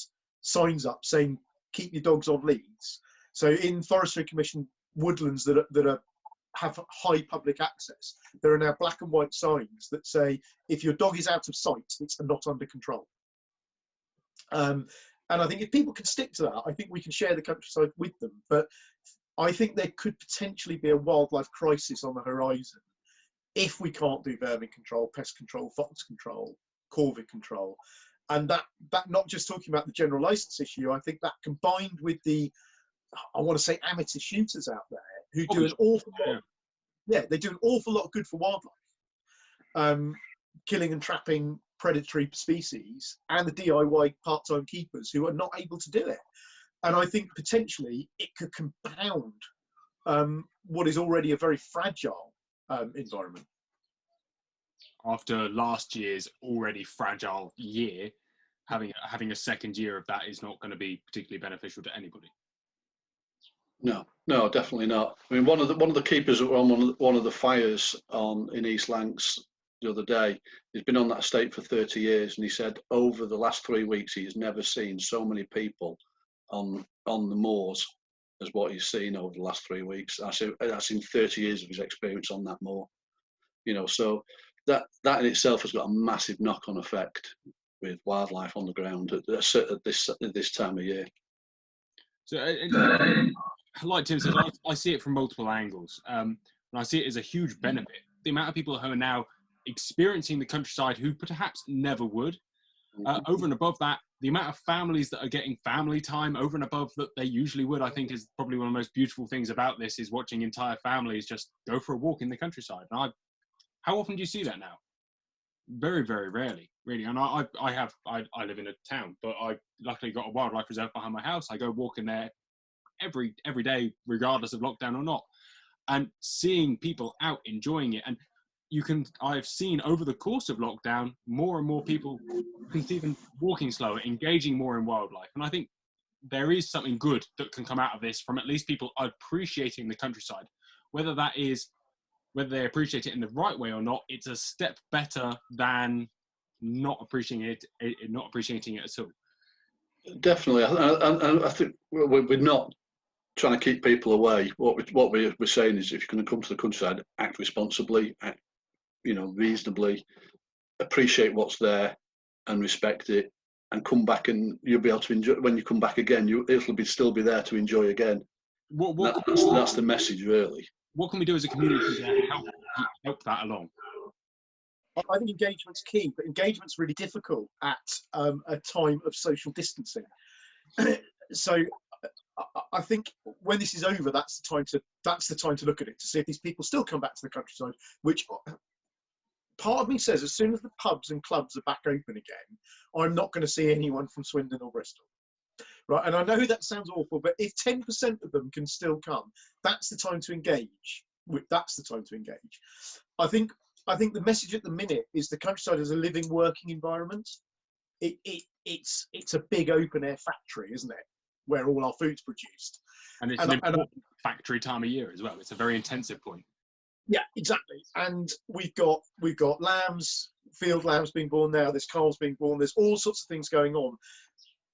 signs up saying, keep your dogs on leads. So in Forestry Commission woodlands that have high public access, there are now black and white signs that say, if your dog is out of sight, it's not under control. And I think if people can stick to that, I think we can share the countryside with them. But I think there could potentially be a wildlife crisis on the horizon if we can't do vermin control, pest control, fox control, corvid control. And that not just talking about the general license issue, I think that combined with the, I want to say, amateur shooters out there who do an awful lot. Yeah, they do an awful lot of good for wildlife. Killing and trapping predatory species, and the DIY part-time keepers who are not able to do it. And I think potentially it could compound what is already a very fragile environment. After last year's already fragile year, having a second year of that is not going to be particularly beneficial to anybody. No, definitely not. I mean, one of the keepers that were on one of the fires in East Lancs the other day, he's been on that estate for 30 years, and he said over the last 3 weeks he has never seen so many people on the moors as what he's seen over the last 3 weeks. That's in 30 years of his experience on that moor. So that in itself has got a massive knock-on effect with wildlife on the ground at this time of year. So, like Tim says, I see it from multiple angles, and I see it as a huge benefit. The amount of people who are now experiencing the countryside who perhaps never would. Over and above that, the amount of families that are getting family time over and above that they usually would, I think, is probably one of the most beautiful things about this, is watching entire families just go for a walk in the countryside. And how often do you see that now? Very, very rarely, really. And I live in a town, but I luckily got a wildlife reserve behind my house. I go walking there every day, regardless of lockdown or not, and seeing people out enjoying it. And I've seen over the course of lockdown, more and more people, you can see them walking slower, engaging more in wildlife. And I think there is something good that can come out of this from at least people appreciating the countryside. Whether they appreciate it in the right way or not, it's a step better than not appreciating it at all. Definitely. I think we're not trying to keep people away. What we're saying is, if you're going to come to the countryside, act responsibly, act reasonably, appreciate what's there and respect it, and come back, and you'll be able to enjoy. When you come back again, it'll still be there to enjoy again. That's the message, really. What can we do as a community to help that along? I think engagement's key, but engagement's really difficult at a time of social distancing. So I think when this is over, that's the time to look at it, to see if these people still come back to the countryside, which part of me says as soon as the pubs and clubs are back open again, I'm not going to see anyone from Swindon or Bristol. Right, and I know that sounds awful, but if 10% of them can still come, that's the time to engage. That's the time to engage. I think the message at the minute is the countryside is a living, working environment. It's a big open air factory, isn't it, where all our food's produced. And it's an important factory time of year as well. It's a very intensive point. Yeah, exactly. And we've got lambs, field lambs being born now. There's calves being born. There's all sorts of things going on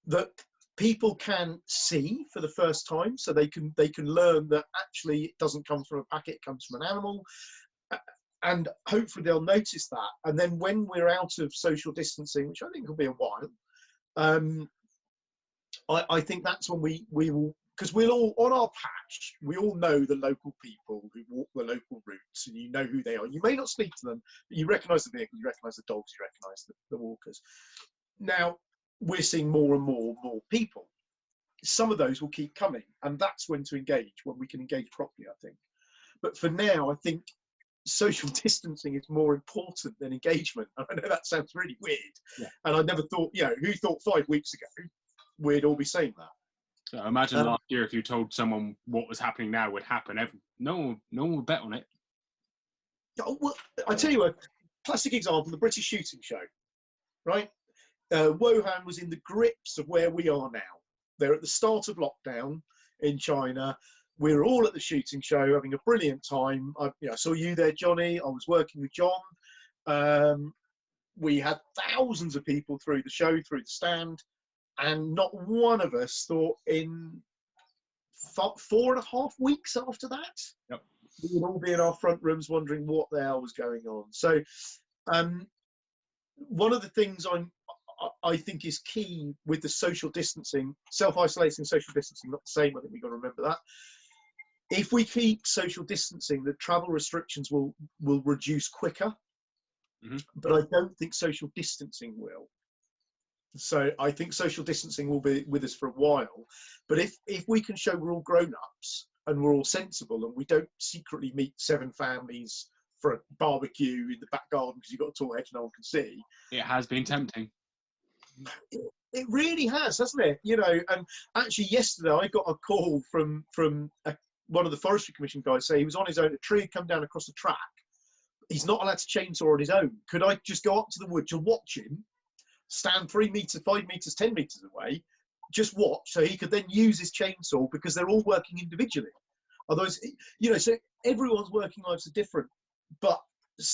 that people can see for the first time, so they can learn that actually it doesn't come from a packet, it comes from an animal, and hopefully they'll notice that. And then when we're out of social distancing, which I think will be a while, I think that's when we will, because we'll all, on our patch, we all know the local people who walk the local routes, and you know who they are. You may not speak to them, but you recognise the vehicles, you recognise the dogs, you recognise the walkers. Now, we're seeing more and more people. Some of those will keep coming, and that's when to engage, when we can engage properly, I think. But for now, I think social distancing is more important than engagement. I know that sounds really weird, yeah. And I never thought, who thought 5 weeks ago we'd all be saying that? So imagine last year if you told someone what was happening now would happen. No one would bet on it. Oh, well, I tell you a classic example: the British shooting show, right? Wuhan was in the grips of where we are now. They're at the start of lockdown in China. We're all at the shooting show having a brilliant time. I saw you there, Jonny. I was working with John. We had thousands of people through the show, through the stand, and not one of us thought in 4.5 weeks after that, yep, we would all be in our front rooms wondering what the hell was going on. So one of the things I think is key with the social distancing, self-isolating, social distancing, not the same. I think we've got to remember that. If we keep social distancing, the travel restrictions will reduce quicker, but I don't think social distancing will. So I think social distancing will be with us for a while. But if we can show we're all grown-ups and we're all sensible and we don't secretly meet 7 families for a barbecue in the back garden because you've got a tall hedge no one can see. It has been tempting. It really has, hasn't it? And actually yesterday I got a call from one of the Forestry Commission guys say he was on his own, a tree had come down across the track. He's not allowed to chainsaw on his own. Could I just go up to the wood to watch him, stand 3 meters, 5 meters, 10 meters away, just watch, so he could then use his chainsaw, because they're all working individually. Otherwise, so everyone's working lives are different. But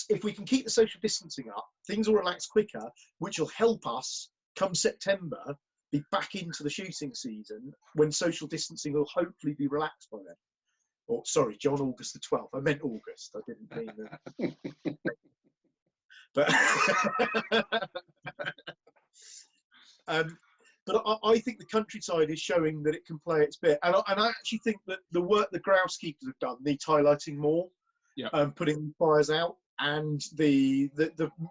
if we can keep the social distancing up, things will relax quicker, which will help us come September be back into the shooting season when social distancing will hopefully be relaxed by then. Or sorry, John, August the 12th. I meant August. I didn't mean that. But I think the Countryside is showing that it can play its bit, and I actually think that the work the groundskeepers have done needs highlighting more. Putting fires out, and the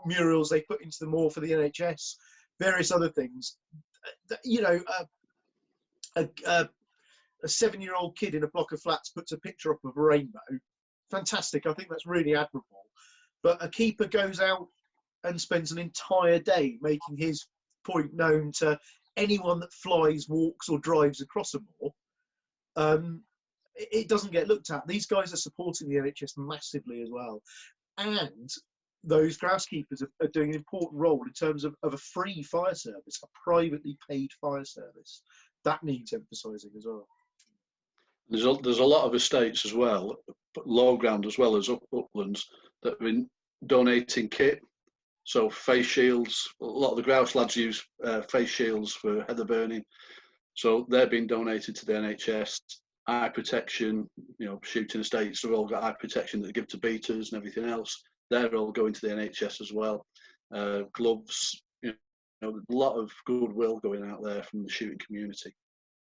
murals they put into the moor for the NHS, various other things. You know, a 7-year-old kid in a block of flats puts a picture up of a rainbow. Fantastic. I think that's really admirable. But a keeper goes out and spends an entire day making his point known to anyone that flies, walks or drives across a moor. It doesn't get looked at. These guys are supporting the NHS massively as well. And those groundskeepers are doing an important role in terms of a free fire service, a privately paid fire service. That needs emphasising as well. There's a lot of estates as well, low ground as well as uplands, that have been donating kit. So face shields, a lot of the grouse lads use face shields for heather burning. So they're being donated to the NHS. Eye protection, you know, shooting estates have all got eye protection that they give to beaters and everything else. They're all going to the NHS as well. Gloves, you know, a lot of goodwill going out there from the shooting community.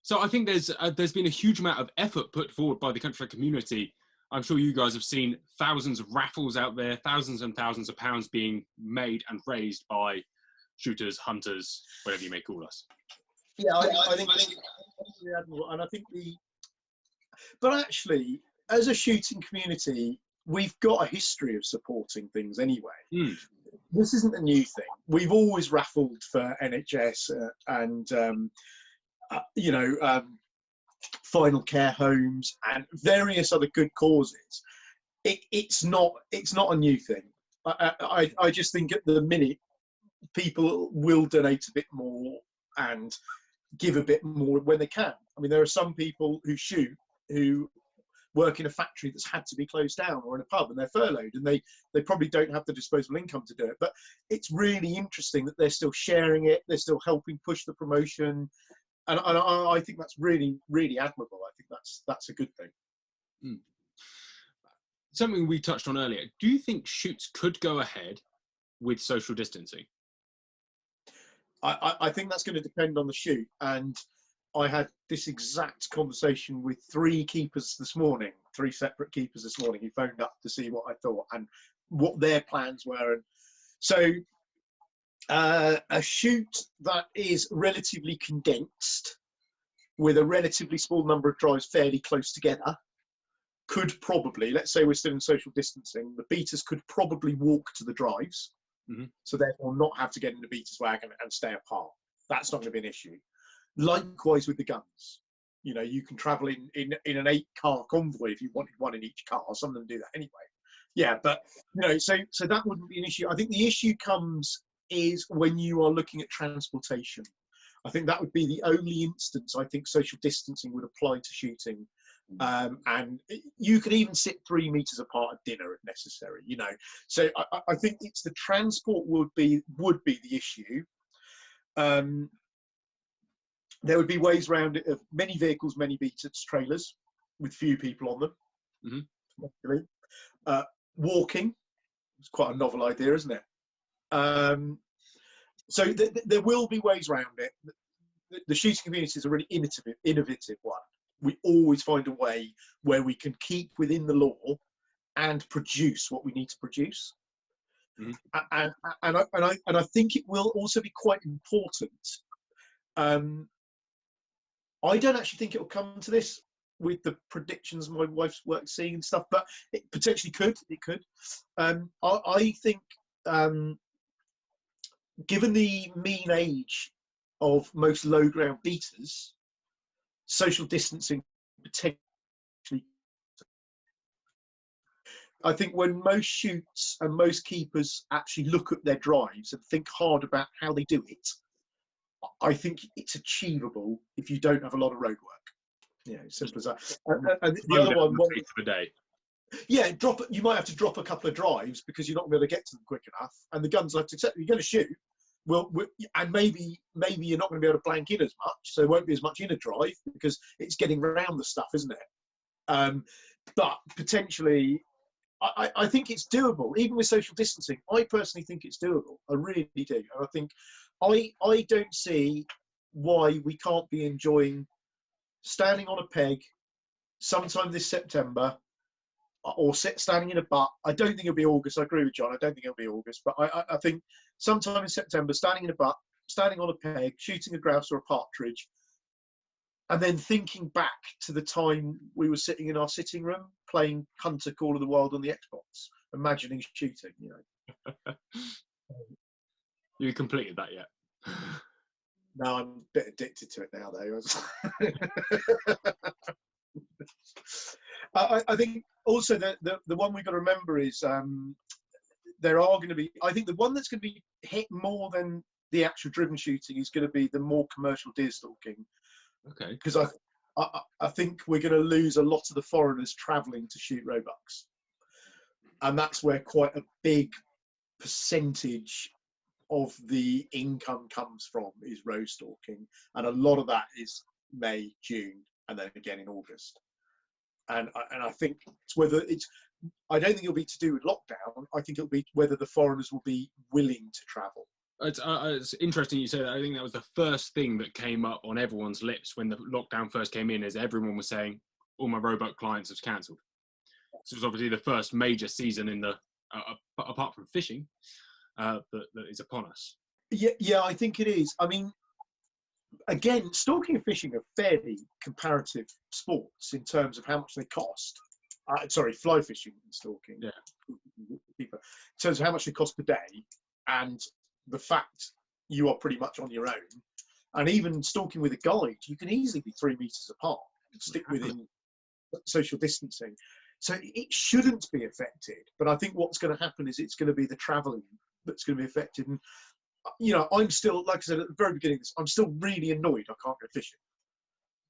So I think there's been a huge amount of effort put forward by the Countryside community. I'm sure you guys have seen thousands of raffles out there, thousands and thousands of pounds being made and raised by shooters, hunters, whatever you may call us. Yeah, I think and I think but actually, as a shooting community, we've got a history of supporting things anyway. This isn't a new thing. We've always raffled for NHS and final care homes and various other good causes. It's not a new thing. I just think at the minute people will donate a bit more and give a bit more when they can. I mean, there are some people who shoot who work in a factory that's had to be closed down, or in a pub, and they're furloughed, and they probably don't have the disposable income to do it. But it's really interesting that they're still sharing it, they're still helping push the promotion, and I think that's really, really admirable. I think that's a good thing. Something we touched on earlier. Do you think shoots could go ahead with social distancing? I think that's going to depend on the shoot, and I had this exact conversation with three separate keepers this morning who phoned up to see what I thought and what their plans were. And so a shoot that is relatively condensed with a relatively small number of drives fairly close together could probably, let's say we're still in social distancing, the beaters could probably walk to the drives, so therefore not have to get in the beater's wagon and stay apart. That's not going to be an issue. Likewise with the guns, you know, you can travel in an 8-car convoy if you wanted one in each car. Some of them do that anyway. Yeah, but you know, so that wouldn't be an issue. I think the issue is when you are looking at transportation. I think that would be the only instance I think social distancing would apply to shooting. And you could even sit 3 meters apart at dinner if necessary, you know. So I think it's the transport would be the issue. There would be ways around it of many vehicles, many beaters, trailers with few people on them. Walking, it's quite a novel idea, isn't it? So there will be ways around it. The shooting community is a really innovative one. We always find a way where we can keep within the law and produce what we need to produce. And I think it will also be quite important. I don't actually think it will come to this with the predictions my wife's work seeing and stuff, but it potentially could. It could. I think, given the mean age of most low ground beaters, social distancing potentially. I think when most shoots and most keepers actually look at their drives and think hard about how they do it, I think it's achievable if you don't have a lot of road work. Yeah, simple as that. And the other one, for a day. Yeah, you might have to drop a couple of drives because you're not going to be able to get to them quick enough. And the guns have to accept. You're going to shoot. and maybe you're not going to be able to blank in as much, so there won't be as much inner drive because it's getting around the stuff, isn't it? But potentially, I think it's doable, even with social distancing. I personally think it's doable. I really do. And I think I don't see why we can't be enjoying standing on a peg sometime this September, or standing in a butt. I don't think it'll be August. I agree with John. I don't think it'll be August, but I think sometime in September, standing in a butt, standing on a peg, shooting a grouse or a partridge, and then thinking back to the time we were sitting in our sitting room playing Hunter Call of the Wild on the Xbox, imagining shooting, you know. You completed that yet? No, I'm a bit addicted to it now, though. I think also the one we've got to remember is there are going to be, I think the one that's going to be hit more than the actual driven shooting is going to be the more commercial deer stalking. Okay. Because I think we're going to lose a lot of the foreigners travelling to shoot roebucks. And that's where quite a big percentage of the income comes from, is roe stalking. And a lot of that is May, June, and then again in August. And I think I don't think it'll be to do with lockdown. I think it'll be whether the foreigners will be willing to travel. It's interesting you say that. I think that was the first thing that came up on everyone's lips when the lockdown first came in, is everyone was saying, all my roebuck clients have cancelled. So it was obviously the first major season in the, apart from fishing, that is upon us. Yeah, I think it is. I mean, again, stalking and fishing are fairly comparative sports in terms of how much they cost. Fly fishing and stalking. Yeah. In terms of how much they cost per day, and the fact you are pretty much on your own. And even stalking with a guide, you can easily be 3 meters apart and stick within social distancing. So it shouldn't be affected. But I think what's going to happen is it's going to be the travelling that's going to be affected. And, you know, I'm still, like I said at the very beginning of this, I'm still really annoyed I can't go fishing.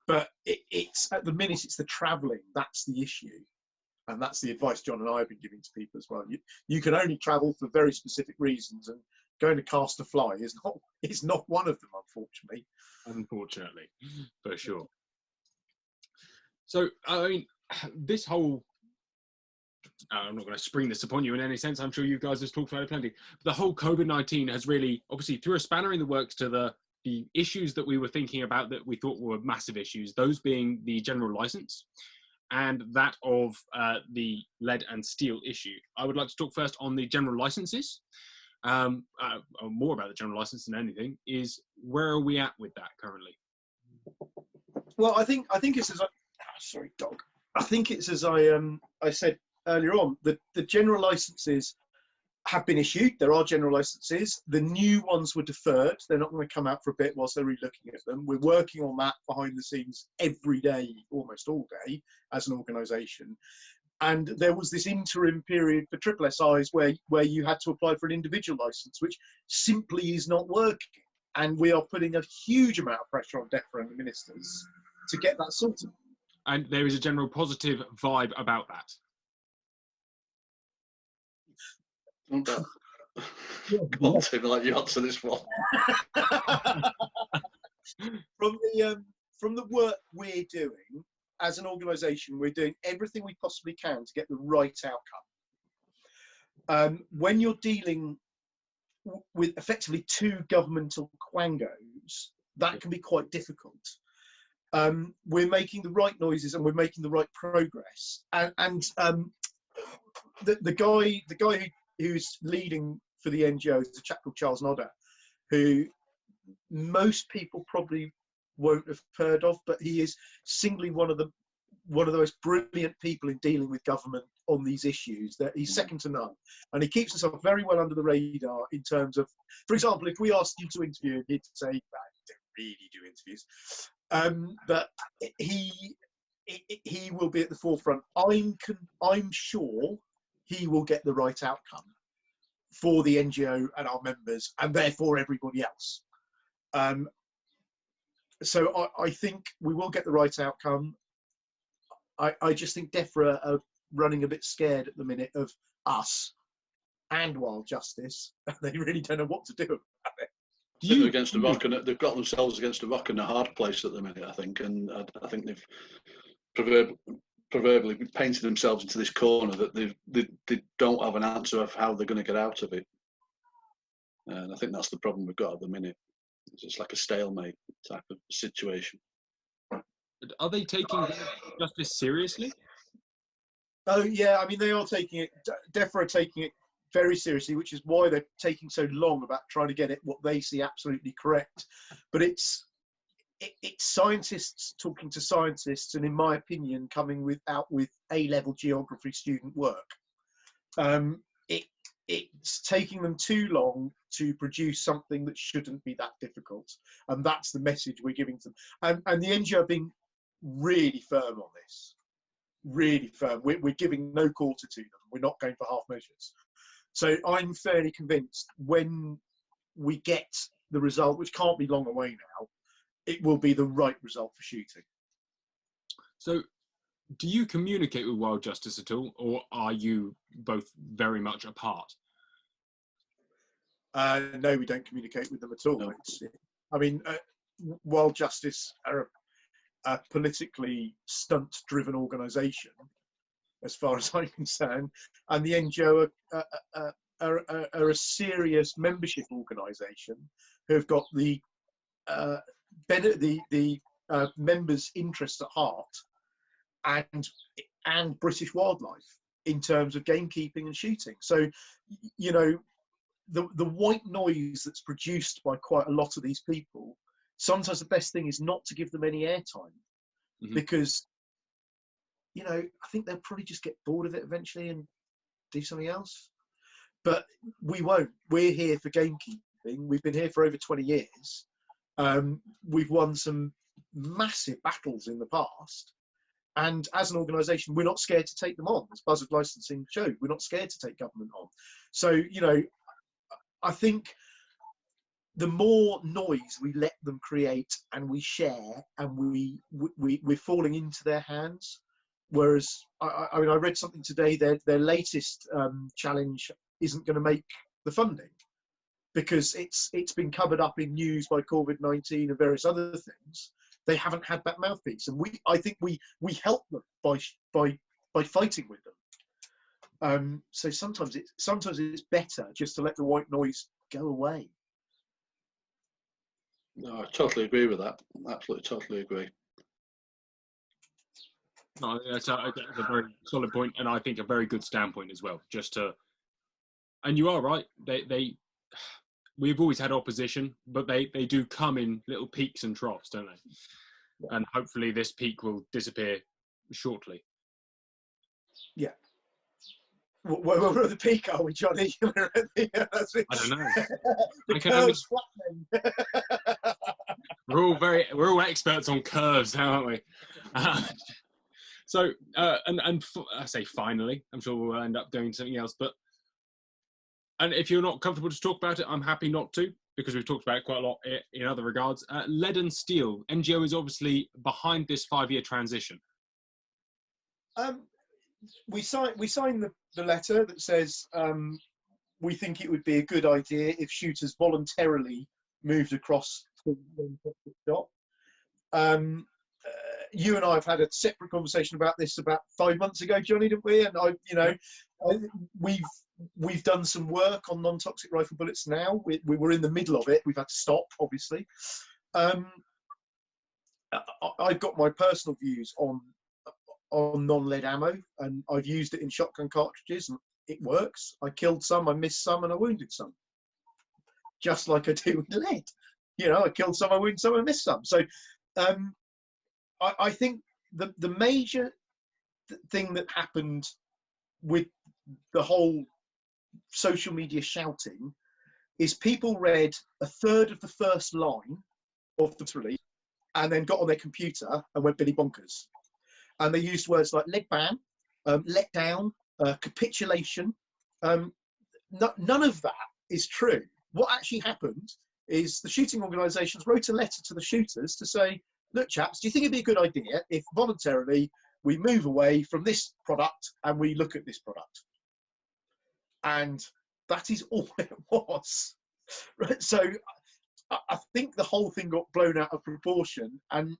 But it's at the minute, it's the travelling that's the issue. And that's the advice John and I have been giving to people as well. You can only travel for very specific reasons, and going to cast a fly is not one of them, unfortunately. Unfortunately, for sure. So, I mean, this whole, I'm not going to spring this upon you in any sense, I'm sure you guys have talked about it plenty, but the whole COVID-19 has really, obviously, threw a spanner in the works to the issues that we were thinking about that we thought were massive issues, those being the general license and that of the lead and steel issue. I would like to talk first on the general licenses. More about the general license than anything, is where are we at with that currently? Well, I think it's as sorry, dog. I think it's as I said earlier on. The general licenses have been issued. There are general licenses. The new ones were deferred. They're not going to come out for a bit whilst they're re-looking at them. We're working on that behind the scenes every day, almost all day, as an organisation. And there was this interim period for triple SIs where you had to apply for an individual licence, which simply is not working. And we are putting a huge amount of pressure on DEFRA and the ministers to get that sorted. And there is a general positive vibe about that. Come on, Tim, I'll let you answer this one. From the work we're doing, as an organisation, we're doing everything we possibly can to get the right outcome. When you're dealing with effectively two governmental quangos, that can be quite difficult. We're making the right noises and we're making the right progress. And the guy who's leading for the NGO is a chap called Charles Nodder, who most people probably won't have heard of, but he is singly one of the most brilliant people in dealing with government on these issues. That he's second to none, and he keeps himself very well under the radar in terms of, for example, if we asked you to interview him, he'd say, "I don't really do interviews," but he will be at the forefront. I'm sure he will get the right outcome for the NGO and our members, and therefore everybody else. So I think we will get the right outcome. I just think DEFRA are running a bit scared at the minute of us and Wild Justice. They really don't know what to do about it. They're against a rock, and they've got themselves against a rock and a hard place at the minute, I think, and I think they've proverbially painted themselves into this corner that they don't have an answer of how they're going to get out of it. And I think that's the problem we've got at the minute. It's like a stalemate type of situation. Are they taking justice seriously? Oh yeah, I mean they are taking it. DEFRA are taking it very seriously, which is why they're taking so long about trying to get it what they see absolutely correct. But it's scientists talking to scientists, and in my opinion, coming out with A-level geography student work. It's taking them too long to produce something that shouldn't be that difficult, and that's the message we're giving to them. And the NGO are being really firm on this, really firm. We're giving no quarter to them. We're not going for half measures. So I'm fairly convinced when we get the result, which can't be long away now, it will be the right result for shooting. So do you communicate with Wild Justice at all, or are you both very much apart? No, we don't communicate with them at all. No. Wild Justice are a politically stunt-driven organisation, as far as I'm concerned, and the NGO are a serious membership organisation who have got the members' interests at heart, and British wildlife in terms of gamekeeping and shooting. So, you know, the white noise that's produced by quite a lot of these people, sometimes the best thing is not to give them any airtime, because, you know, I think they'll probably just get bored of it eventually and do something else. But we won't. We're here for gamekeeping. We've been here for over 20 years. We've won some massive battles in the past. And as an organisation, we're not scared to take them on. As Buzzard Licensing showed, we're not scared to take government on. So, you know, I think the more noise we let them create and we share, and we're falling into their hands. Whereas, I mean, I read something today, their latest challenge isn't going to make the funding because it's been covered up in news by COVID-19 and various other things. They haven't had that mouthpiece, and I think we help them by fighting with them. So sometimes it's better just to let the white noise go away. No, I totally agree with that. Absolutely, totally agree. No, that's a very solid point, and I think a very good standpoint as well. And you are right. We've always had opposition, but they do come in little peaks and troughs, don't they? Yeah. And hopefully this peak will disappear shortly. Yeah. We're at the peak, are we, Jonny? I don't know. The curve's flattening. We're all experts on curves, aren't we? So, I say finally, I'm sure we'll end up doing something else. And if you're not comfortable to talk about it, I'm happy not to, because we've talked about it quite a lot in other regards. Lead and Steel, NGO is obviously behind this 5-year transition. We signed the letter that says we think it would be a good idea if shooters voluntarily moved across to the shop. You and I have had a separate conversation about this about 5 months ago, Jonny, didn't we? And we've done some work on non-toxic rifle bullets now. We were in the middle of it. We've had to stop, obviously. I've got my personal views on non-lead ammo, and I've used it in shotgun cartridges, and it works. I killed some, I missed some, and I wounded some. Just like I do with lead. You know, I killed some, I wounded some, I missed some. So I think the major thing that happened with the whole social media shouting is people read a third of the first line of the release and then got on their computer and went Billy bonkers. And they used words like leg ban, let down, capitulation. None of that is true. What actually happened is the shooting organisations wrote a letter to the shooters to say, look, chaps, do you think it'd be a good idea if voluntarily we move away from this product and we look at this product? And that is all it was. Right? So I think the whole thing got blown out of proportion, and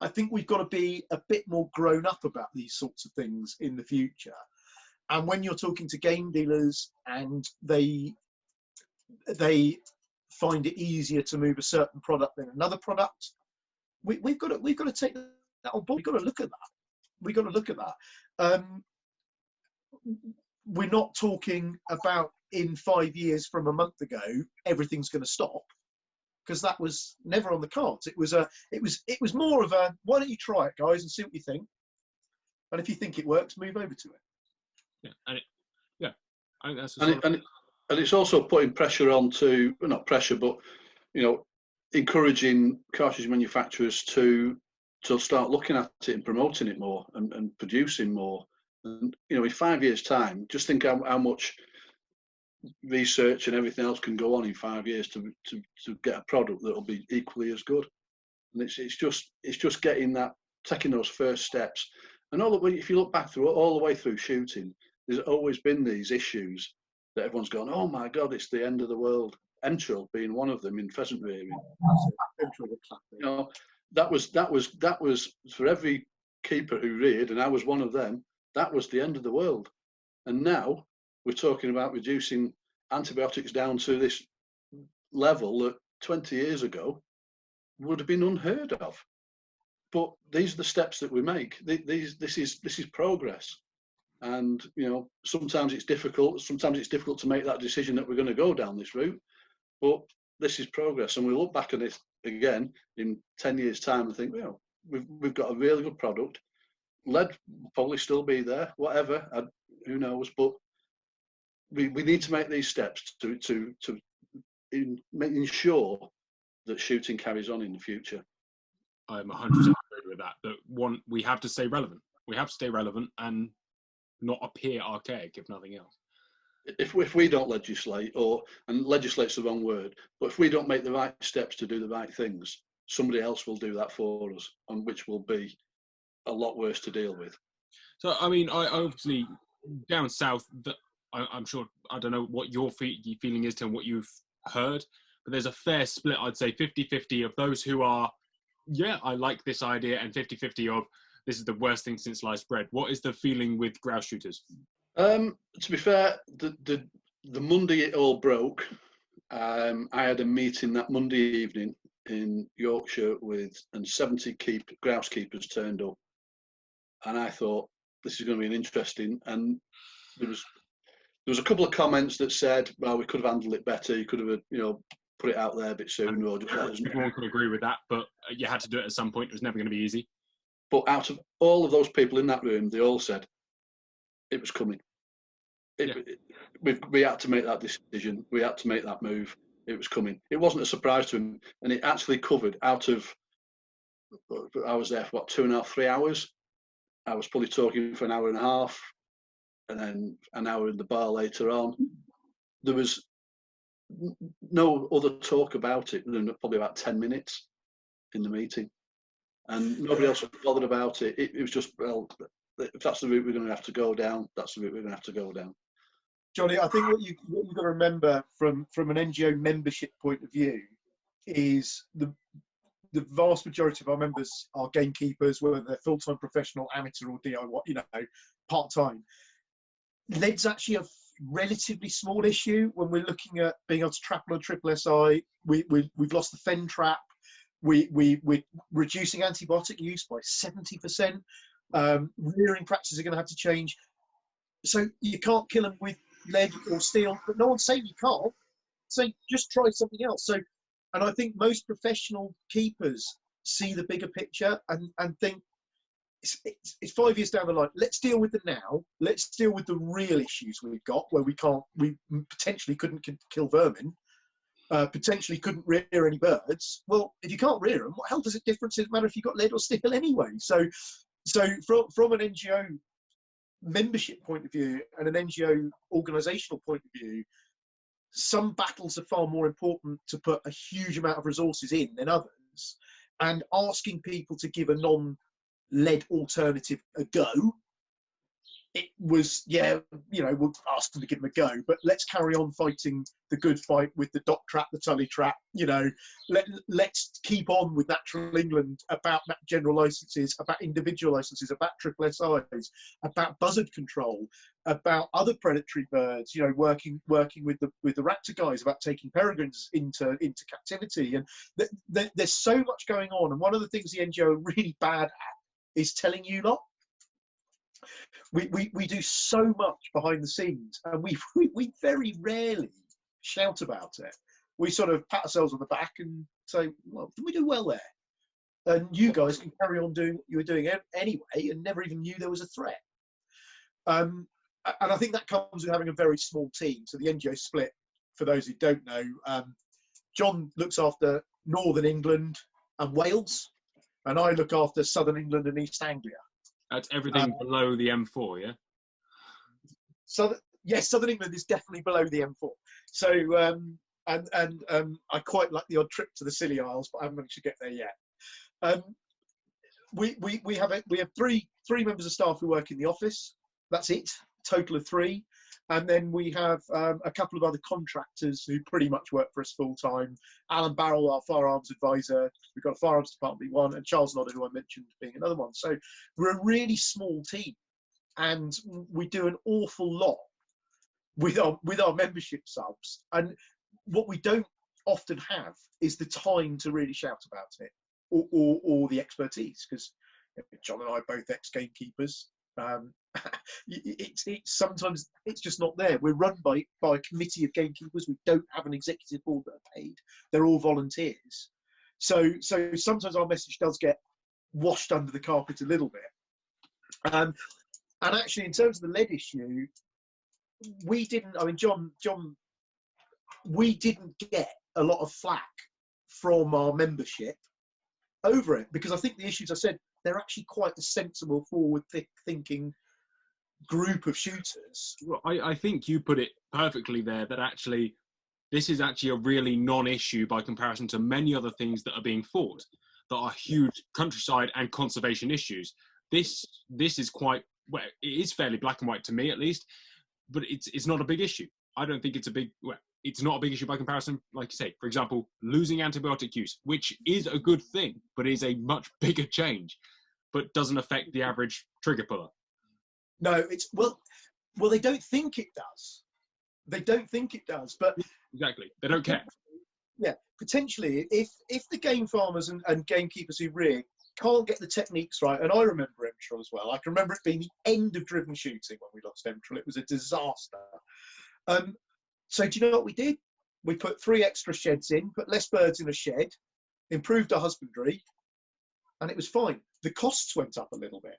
I think we've got to be a bit more grown up about these sorts of things in the future. And when you're talking to game dealers and they find it easier to move a certain product than another product, we've got to take that on board. We've got to look at that. We're not talking about in 5 years from a month ago everything's going to stop, because that was never on the cards. It was more of a, why don't you try it, guys, and see what you think, and if you think it works, move over to it. I think that's and it's also putting pressure onto, well, not pressure, but encouraging cartridge manufacturers to start looking at it and promoting it more and producing more. And in 5 years' time, just think how much research and everything else can go on in 5 years to get a product that will be equally as good. And it's just getting that, taking those first steps. And if you look back through all the way through shooting, there's always been these issues that everyone's gone, oh my God, it's the end of the world. Entrail being one of them in pheasant rearing. That was for every keeper who reared, and I was one of them. That was the end of the world. And now we're talking about reducing antibiotics down to this level that 20 years ago would have been unheard of. But these are the steps that we make. This is progress. And sometimes it's difficult. Sometimes it's difficult to make that decision that we're going to go down this route. But this is progress, and we look back at it again in 10 years' time and think, we've got a really good product. Lead will probably still be there, whatever. Who knows? But we need to make these steps to ensure that shooting carries on in the future. I'm 100% agree with that. That we have to stay relevant. We have to stay relevant and not appear archaic, if nothing else. If we don't legislate, and legislate's the wrong word, but if we don't make the right steps to do the right things, somebody else will do that for us, and which will be a lot worse to deal with. So, I mean, I obviously, down south, I'm sure, I don't know what your feeling is to what you've heard, but there's a fair split, I'd say 50-50 of those who are, I like this idea, and 50-50 of, this is the worst thing since sliced bread. What is the feeling with grouse shooters? To be fair, the Monday it all broke, I had a meeting that Monday evening in Yorkshire and 70 grouse keepers turned up, and I thought this is going to be an interesting. And there was a couple of comments that said, "Well, we could have handled it better. You could have, put it out there a bit sooner." Everyone could agree with that, but you had to do it at some point. It was never going to be easy. But out of all of those people in that room, they all said it was coming. We had to make that decision. We had to make that move. It was coming. It wasn't a surprise to him, and it actually covered out of. I was there for 2.5, 3 hours. I was probably talking for an hour and a half, and then an hour in the bar later on. There was no other talk about it than probably about 10 minutes in the meeting, and nobody else was bothered about it. It was just, well, if that's the route we're going to have to go down, that's the route we're going to have to go down. Jonny, I think what you've got to remember from an NGO membership point of view is the vast majority of our members are gamekeepers, whether they're full-time professional, amateur or DIY, part-time. Lead's actually a relatively small issue when we're looking at being able to trap on a triple SI. We've lost the fen trap. We're reducing antibiotic use by 70%. Rearing practices are going to have to change. So you can't kill them with lead or steel, but no one's saying you can't. So just try something else. So, and I think most professional keepers see the bigger picture and think it's 5 years down the line. Let's deal with it now. Let's deal with the real issues we've got where we potentially couldn't kill vermin, potentially couldn't rear any birds. Well, if you can't rear them, what hell does it difference? It doesn't matter if you've got lead or steel anyway. So from an NGO membership point of view and an NGO organisational point of view, some battles are far more important to put a huge amount of resources in than others, and asking people to give a non-lead alternative a go it was, we'll ask them to give them a go, but let's carry on fighting the good fight with the dot trap, the tully trap. Let's keep on with Natural England about general licenses, about individual licenses, about triple SIs, about buzzard control, about other predatory birds. Working with the raptor guys about taking peregrines into captivity, and there's so much going on. And one of the things the NGO are really bad at is telling you lot. We do so much behind the scenes, and we very rarely shout about it. We sort of pat ourselves on the back and say, well, we do well there, and you guys can carry on doing what you were doing anyway, and never even knew there was a threat. And I think that comes with having a very small team. So the NGO split, for those who don't know, John looks after Northern England and Wales, and I look after Southern England and East Anglia. That's everything below the M4, yeah? So yes, Southern England is definitely below the M4. So I quite like the odd trip to the Scilly Isles, but I haven't managed to get there yet. We have three members of staff who work in the office. That's it, total of 3. And then we have a couple of other contractors who pretty much work for us full time. Alan Barrell, our firearms advisor. We've got a firearms department one, and Charles Nodder, who I mentioned, being another one. So we're a really small team, and we do an awful lot with our membership subs. And what we don't often have is the time to really shout about it, or the expertise, because John and I are both ex-gamekeepers. It's sometimes it's just not there. We're run by a committee of gamekeepers. We don't have an executive board that are paid. They're all volunteers. So sometimes our message does get washed under the carpet a little bit. And actually, in terms of the lead issue, we didn't. I mean, John, we didn't get a lot of flack from our membership over it, because I think the issues I said, they're actually quite a sensible, forward-thinking group of shooters. Well, I think you put it perfectly there, that actually this is actually a really non-issue by comparison to many other things that are being fought that are huge countryside and conservation issues. This is quite, well, it is fairly black and white to me at least, but it's not a big issue. I don't think it's it's not a big issue by comparison. Like you say, for example, losing antibiotic use, which is a good thing, but is a much bigger change, but doesn't affect the average trigger puller. No, it's well, they don't think it does. They don't think it does, but exactly, they don't care. Yeah, potentially, if the game farmers and gamekeepers who rear can't get the techniques right, and I remember Emtrel as well. I can remember it being the end of driven shooting when we lost Emtrel. It was a disaster. So do you know what we did? We put 3 extra sheds in, put less birds in a shed, improved our husbandry, and it was fine. The costs went up a little bit,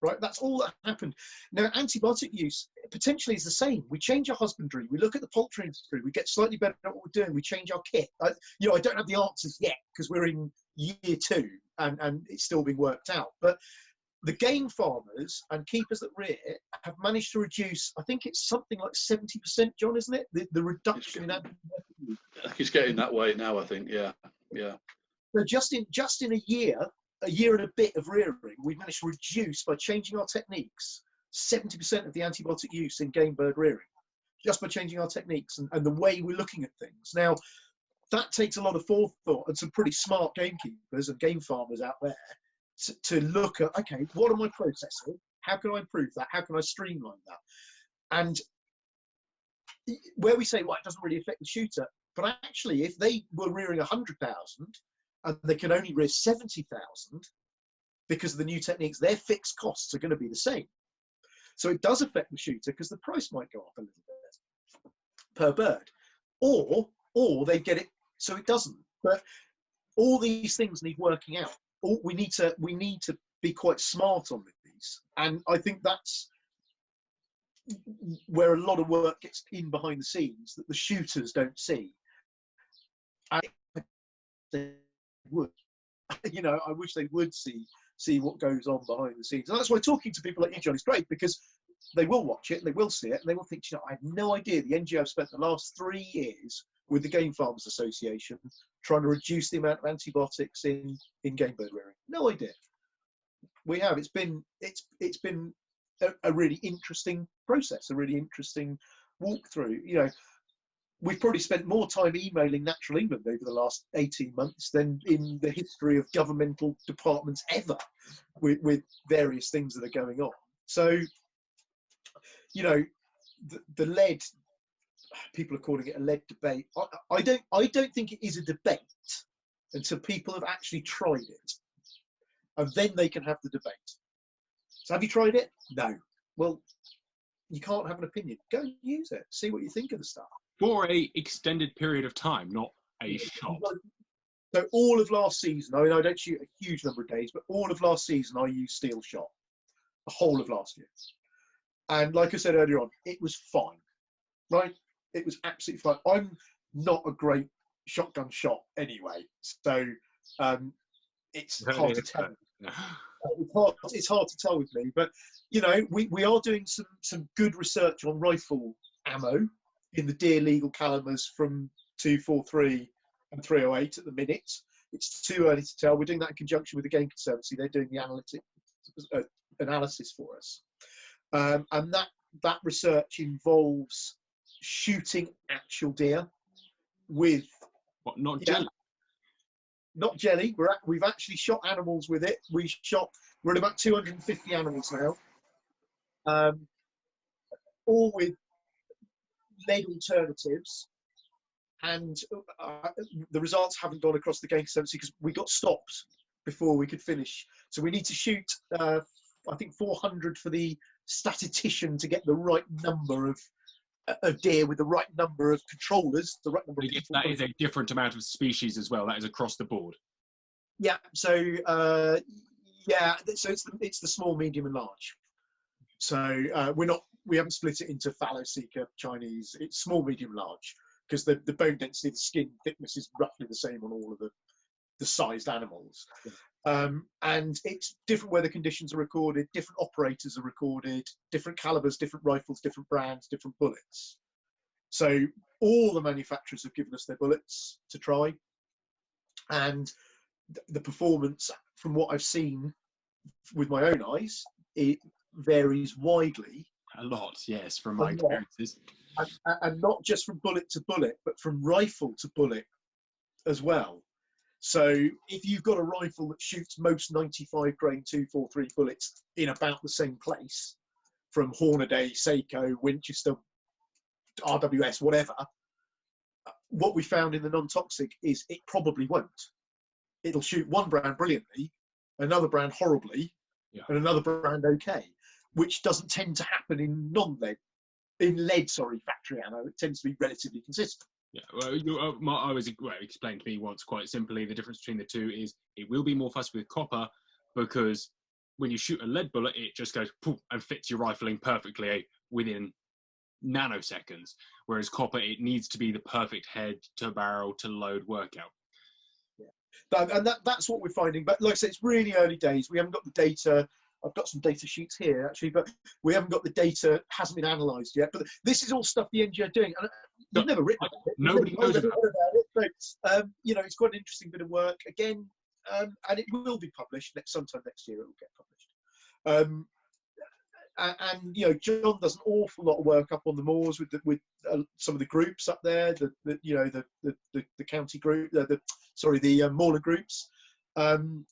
right? That's all that happened. Now, antibiotic use potentially is the same. We change our husbandry. We look at the poultry industry. We get slightly better at what we're doing. We change our kit. I don't have the answers yet because we're in year 2 and it's still being worked out. But the game farmers and keepers that rear have managed to reduce, I think it's something like 70%, John, isn't it? The reduction in antibiotic use. It's getting that way now, I think, yeah. So just in a year and a bit of rearing, we've managed to reduce, by changing our techniques, 70% of the antibiotic use in game bird rearing, just by changing our techniques and the way we're looking at things. Now, that takes a lot of forethought and some pretty smart gamekeepers and game farmers out there to look at, okay, what am I processing? How can I improve that? How can I streamline that? And where we say, well, it doesn't really affect the shooter, but actually, if they were rearing 100,000 and they can only rear 70,000 because of the new techniques, their fixed costs are going to be the same. So it does affect the shooter because the price might go up a little bit per bird, or they get it so it doesn't. But all these things need working out. We need to be quite smart on these, and I think that's where a lot of work gets in behind the scenes that the shooters don't see. And they would, I wish they would see what goes on behind the scenes, and that's why talking to people like you, John, is great, because they will watch it, and they will see it, and they will think, I had no idea the NGO have spent the last 3 years with the Game Farmers Association trying to reduce the amount of antibiotics in game bird rearing. No idea. We have. It's been a really interesting process, a really interesting walkthrough. You know, we've probably spent more time emailing Natural England over the last 18 months than in the history of governmental departments ever, with various things that are going on. So, you know, the lead, people are calling it a lead debate. I don't think it is a debate until people have actually tried it, and then they can have the debate. So have you tried it? No. Well, you can't have an opinion. Go and use it. See what you think of the stuff. For a extended period of time, not a shot. So all of last season, I mean, I don't shoot a huge number of days, but all of last season I used steel shot. The whole of last year. And like I said earlier on, it was fine. Right? It was absolutely fine. I'm not a great shotgun shot anyway. So it's hard to tell. It's hard to tell with me, but you know, we are doing some good research on rifle ammo in the deer legal calibers from 243 and 308 at the minute. It's too early to tell. We're doing that in conjunction with the Game Conservancy. They're doing the analysis for us, and that research involves shooting actual deer with not jelly. Not jelly. We've actually shot animals with it. We're at about 250 animals now, all with lead alternatives, and the results haven't gone across the Game Conservancy because we got stopped before we could finish. So we need to shoot, I think, 400 for the statistician to get the right number of deer with the right number of controllers, the right number of people. That is a different amount of species as well. That is across the board. Yeah. So so it's the small, medium, and large. So we haven't split it into fallow seeker, Chinese. It's small, medium, large, because the bone density, the skin thickness is roughly the same on all of the sized animals. And it's different weather conditions are recorded, different operators are recorded, different calibers, different rifles, different brands, different bullets. So all the manufacturers have given us their bullets to try, and the performance, from what I've seen with my own eyes, it varies widely. A lot, yes, from my experiences. And not just from bullet to bullet, but from rifle to bullet as well. So if you've got a rifle that shoots most 95 grain 243 bullets in about the same place, from Hornaday, Seiko, Winchester, RWS, whatever, what we found in the non-toxic is it probably won't. It'll shoot one brand brilliantly, another brand horribly, and another brand okay, which doesn't tend to happen in lead factory ammo. It tends to be relatively consistent. Yeah, well, I was explained to me once quite simply, the difference between the two is it will be more fussy with copper, because when you shoot a lead bullet, it just goes poof and fits your rifling perfectly within nanoseconds, whereas copper, it needs to be the perfect head to barrel to load workout. Yeah, and that's what we're finding. But like I said, it's really early days. We haven't got the data. I've got some data sheets here actually, but we haven't got the data. Hasn't been analysed yet. But this is all stuff the NGO are doing. And you've never written about it. Nobody knows about it. So, you know, it's quite an interesting bit of work. Again, and it will be published sometime next year. It will get published. And you know, John does an awful lot of work up on the moors with some of the groups up there. The county group, the moorland groups. And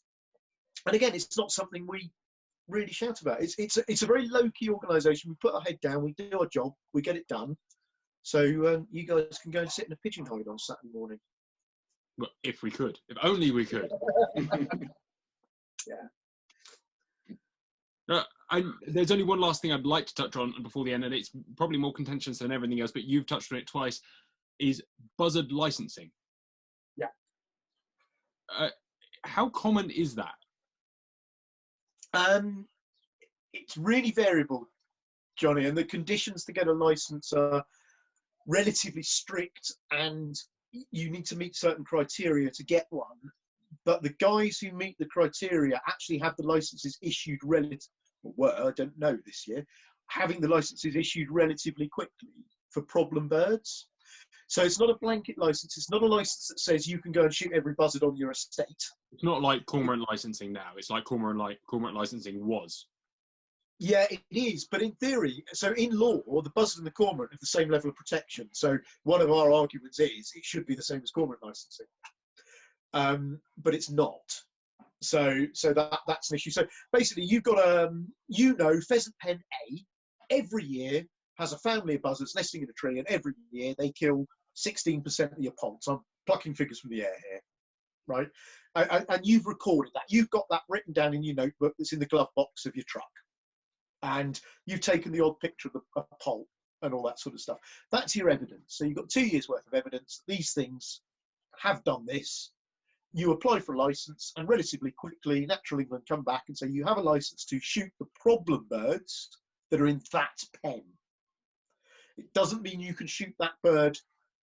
again, it's not something we really shout about. It's a very low-key organisation. We put our head down, we do our job, we get it done. So you guys can go and sit in a pigeon hide on Saturday morning. Well, if we could. If only we could. Yeah. There's only one last thing I'd like to touch on before the end, and it's probably more contentious than everything else, but you've touched on it twice, is buzzard licensing. Yeah. How common is that? It's really variable, Johnny, and the conditions to get a license are relatively strict, and you need to meet certain criteria to get one. But the guys who meet the criteria actually have the licenses issued I don't know this year, having the licenses issued relatively quickly for problem birds. So it's not a blanket license. It's not a license that says you can go and shoot every buzzard on your estate. It's not like cormorant licensing now. It's like cormorant licensing was. Yeah, it is. But in theory, so in law, the buzzard and the cormorant have the same level of protection. So one of our arguments is it should be the same as cormorant licensing. But it's not. So that's an issue. So basically, you've got pheasant pen A every year has a family of buzzards nesting in a tree, and every year they kill 16% of your poults. I'm plucking figures from the air here, right? And you've recorded that. You've got that written down in your notebook that's in the glove box of your truck, and you've taken the odd picture of a poult and all that sort of stuff. That's your evidence. So you've got 2 years worth of evidence that these things have done this. You apply for a license, and relatively quickly, Natural England come back and say you have a license to shoot the problem birds that are in that pen. It doesn't mean you can shoot that bird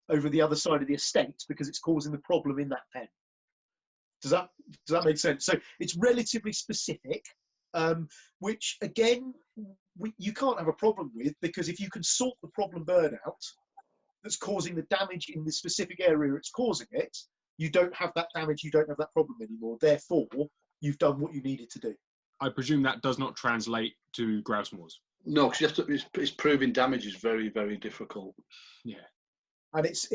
over the other side of the estate because it's causing the problem in that pen. Does that make sense? So it's relatively specific, which again you can't have a problem with, because if you can sort the problem bird out that's causing the damage in the specific area it's causing it, you don't have that damage, you don't have that problem anymore. Therefore, you've done what you needed to do. I presume that does not translate to grouse moors. No, because it's proving damage is very, very difficult. Yeah, and it's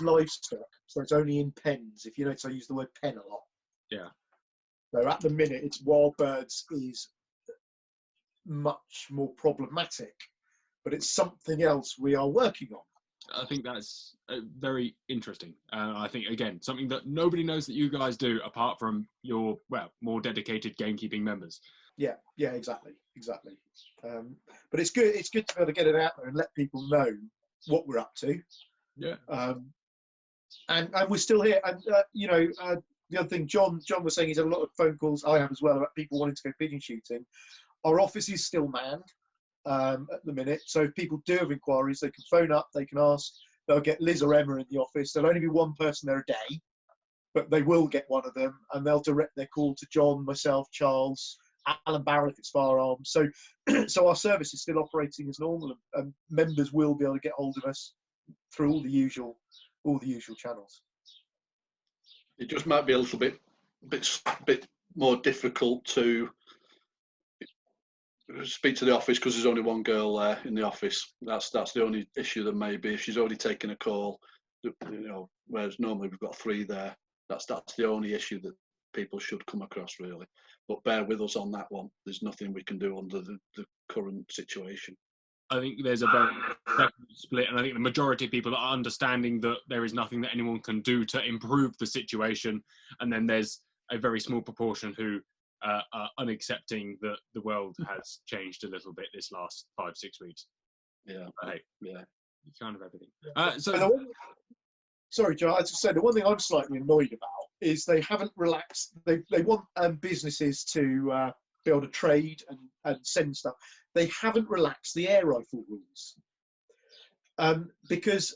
livestock, so it's only in pens. If you notice, I use the word pen a lot. Yeah. So at the minute, it's wild birds is much more problematic, but it's something else we are working on. I think that's very interesting. I think, again, something that nobody knows that you guys do apart from your, more dedicated gamekeeping members. Yeah, exactly. But it's good to be able to get it out there and let people know what we're up to. Yeah. And we're still here. And, the other thing, John was saying he's had a lot of phone calls, I have as well, about people wanting to go pigeon shooting. Our office is still manned. At the minute, so if people do have inquiries, they can phone up, they can ask, they'll get Liz or Emma in the office. There'll only be one person there a day, but they will get one of them, and they'll direct their call to John, myself, Charles, Alan Barrett if it's firearms. So our service is still operating as normal, and members will be able to get hold of us through all the usual channels. It just might be a little bit more difficult to speak to the office because there's only one girl there in the office. That's the only issue that may be. If she's already taken a call, whereas normally we've got 3 there. That's the only issue that people should come across, really. But bear with us on that one. There's nothing we can do under the current situation. I think there's a very definite split, and I think the majority of people are understanding that there is nothing that anyone can do to improve the situation, and then there's a very small proportion who are unaccepting that the world has changed a little bit this last 5-6 weeks. Yeah. But hey, yeah. You can't have everything. Sorry, Joe, I just said the one thing I'm slightly annoyed about is they haven't relaxed. They want businesses to be able to trade and send stuff. They haven't relaxed the air rifle rules. Because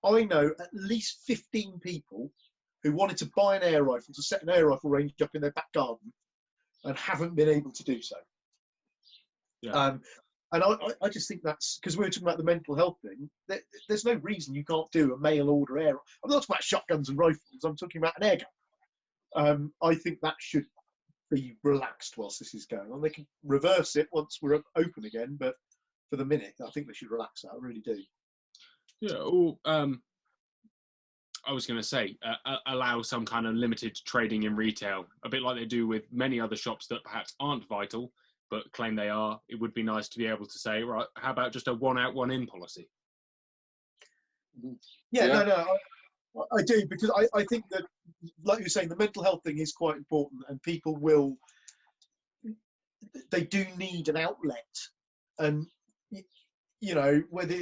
I know at least 15 people who wanted to buy an air rifle to set an air rifle range up in their back garden and haven't been able to do so. Yeah. And I just think that's, because we were talking about the mental health thing, there's no reason you can't do a mail order air. I'm not talking about shotguns and rifles, I'm talking about an air gun. I think that should be relaxed whilst this is going on. They can reverse it once we're open again, but for the minute, I think they should relax that, I really do. Yeah, or I was going to say, allow some kind of limited trading in retail, a bit like they do with many other shops that perhaps aren't vital, but claim they are. It would be nice to be able to say, right, how about just a 1 out, 1 in policy? Yeah. No, I do, because I think that, like you were saying, the mental health thing is quite important, and people they do need an outlet. And, whether,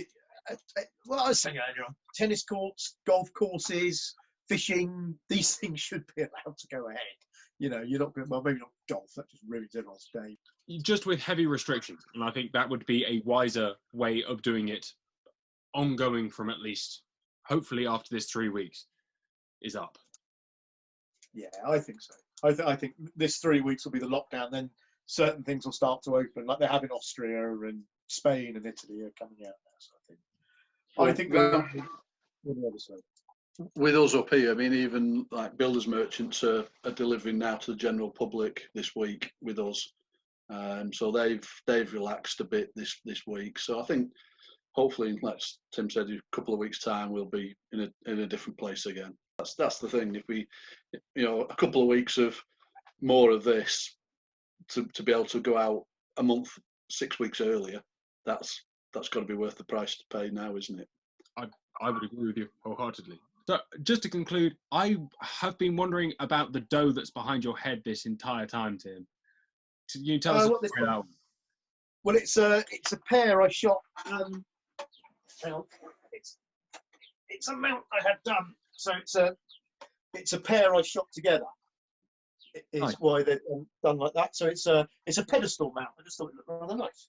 well, I was saying earlier on, tennis courts, golf courses, fishing, these things should be allowed to go ahead. You're not going to, well, maybe not golf, that just ruins everyone's day. Just with heavy restrictions, and I think that would be a wiser way of doing it, ongoing from at least, hopefully after this 3 weeks is up. Yeah, I think so. I think this 3 weeks will be the lockdown, then certain things will start to open, like they have in Austria and Spain and Italy are coming out now. So I think we're on the other side. With us up here, I mean, even like builders merchants are delivering now to the general public this week with us. So they've relaxed a bit this week. So I think hopefully, like Tim said, a couple of weeks' time we'll be in a different place again. That's the thing. If we, a couple of weeks of more of this to be able to go out a month, 6 weeks earlier, that's got to be worth the price to pay now, isn't it? I would agree with you wholeheartedly. So just to conclude, I have been wondering about the doe that's behind your head this entire time, Tim. Can you tell us what this about? Well, it's a pair I shot. Hang on. It's a mount I had done. So it's a pair I shot together. Is Nice. why they're done like that. So it's a pedestal mount. I just thought it looked rather nice.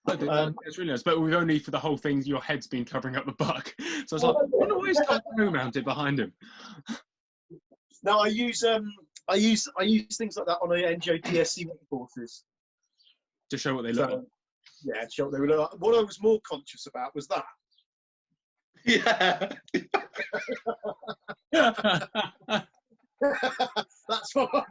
It's really nice, but we've only for the whole thing. Your head's been covering up the buck, so I was like, I wonder why he's got a doe mounted behind him. No, I use things like that on the NGO TSC courses To show what they look like. Yeah, show what they look like. What I was more conscious about was that. Yeah. That's what I've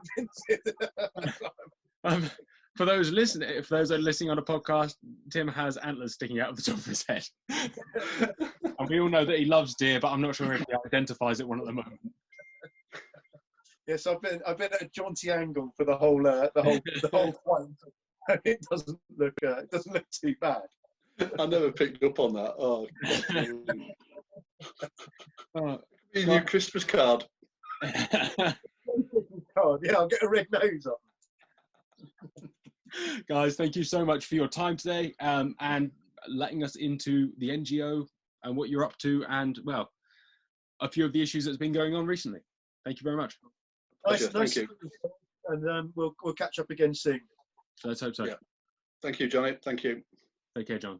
been For those listening, if those are listening on a podcast, Tim has antlers sticking out of the top of his head, and we all know that he loves deer, but I'm not sure if he identifies it one at the moment. Yes, I've been at a jaunty angle for the whole flight. It doesn't look too bad. I never picked up on that. Oh, your new Christmas card. Yeah, I'll get a red nose on. Guys, thank you so much for your time today, and letting us into the NGO and what you're up to, and well, a few of the issues that's been going on recently. Thank you very much. Nice. Thank you. And we'll catch up again soon. Let's hope so. Yeah. Thank you, Jonny. Thank you. Take care, John.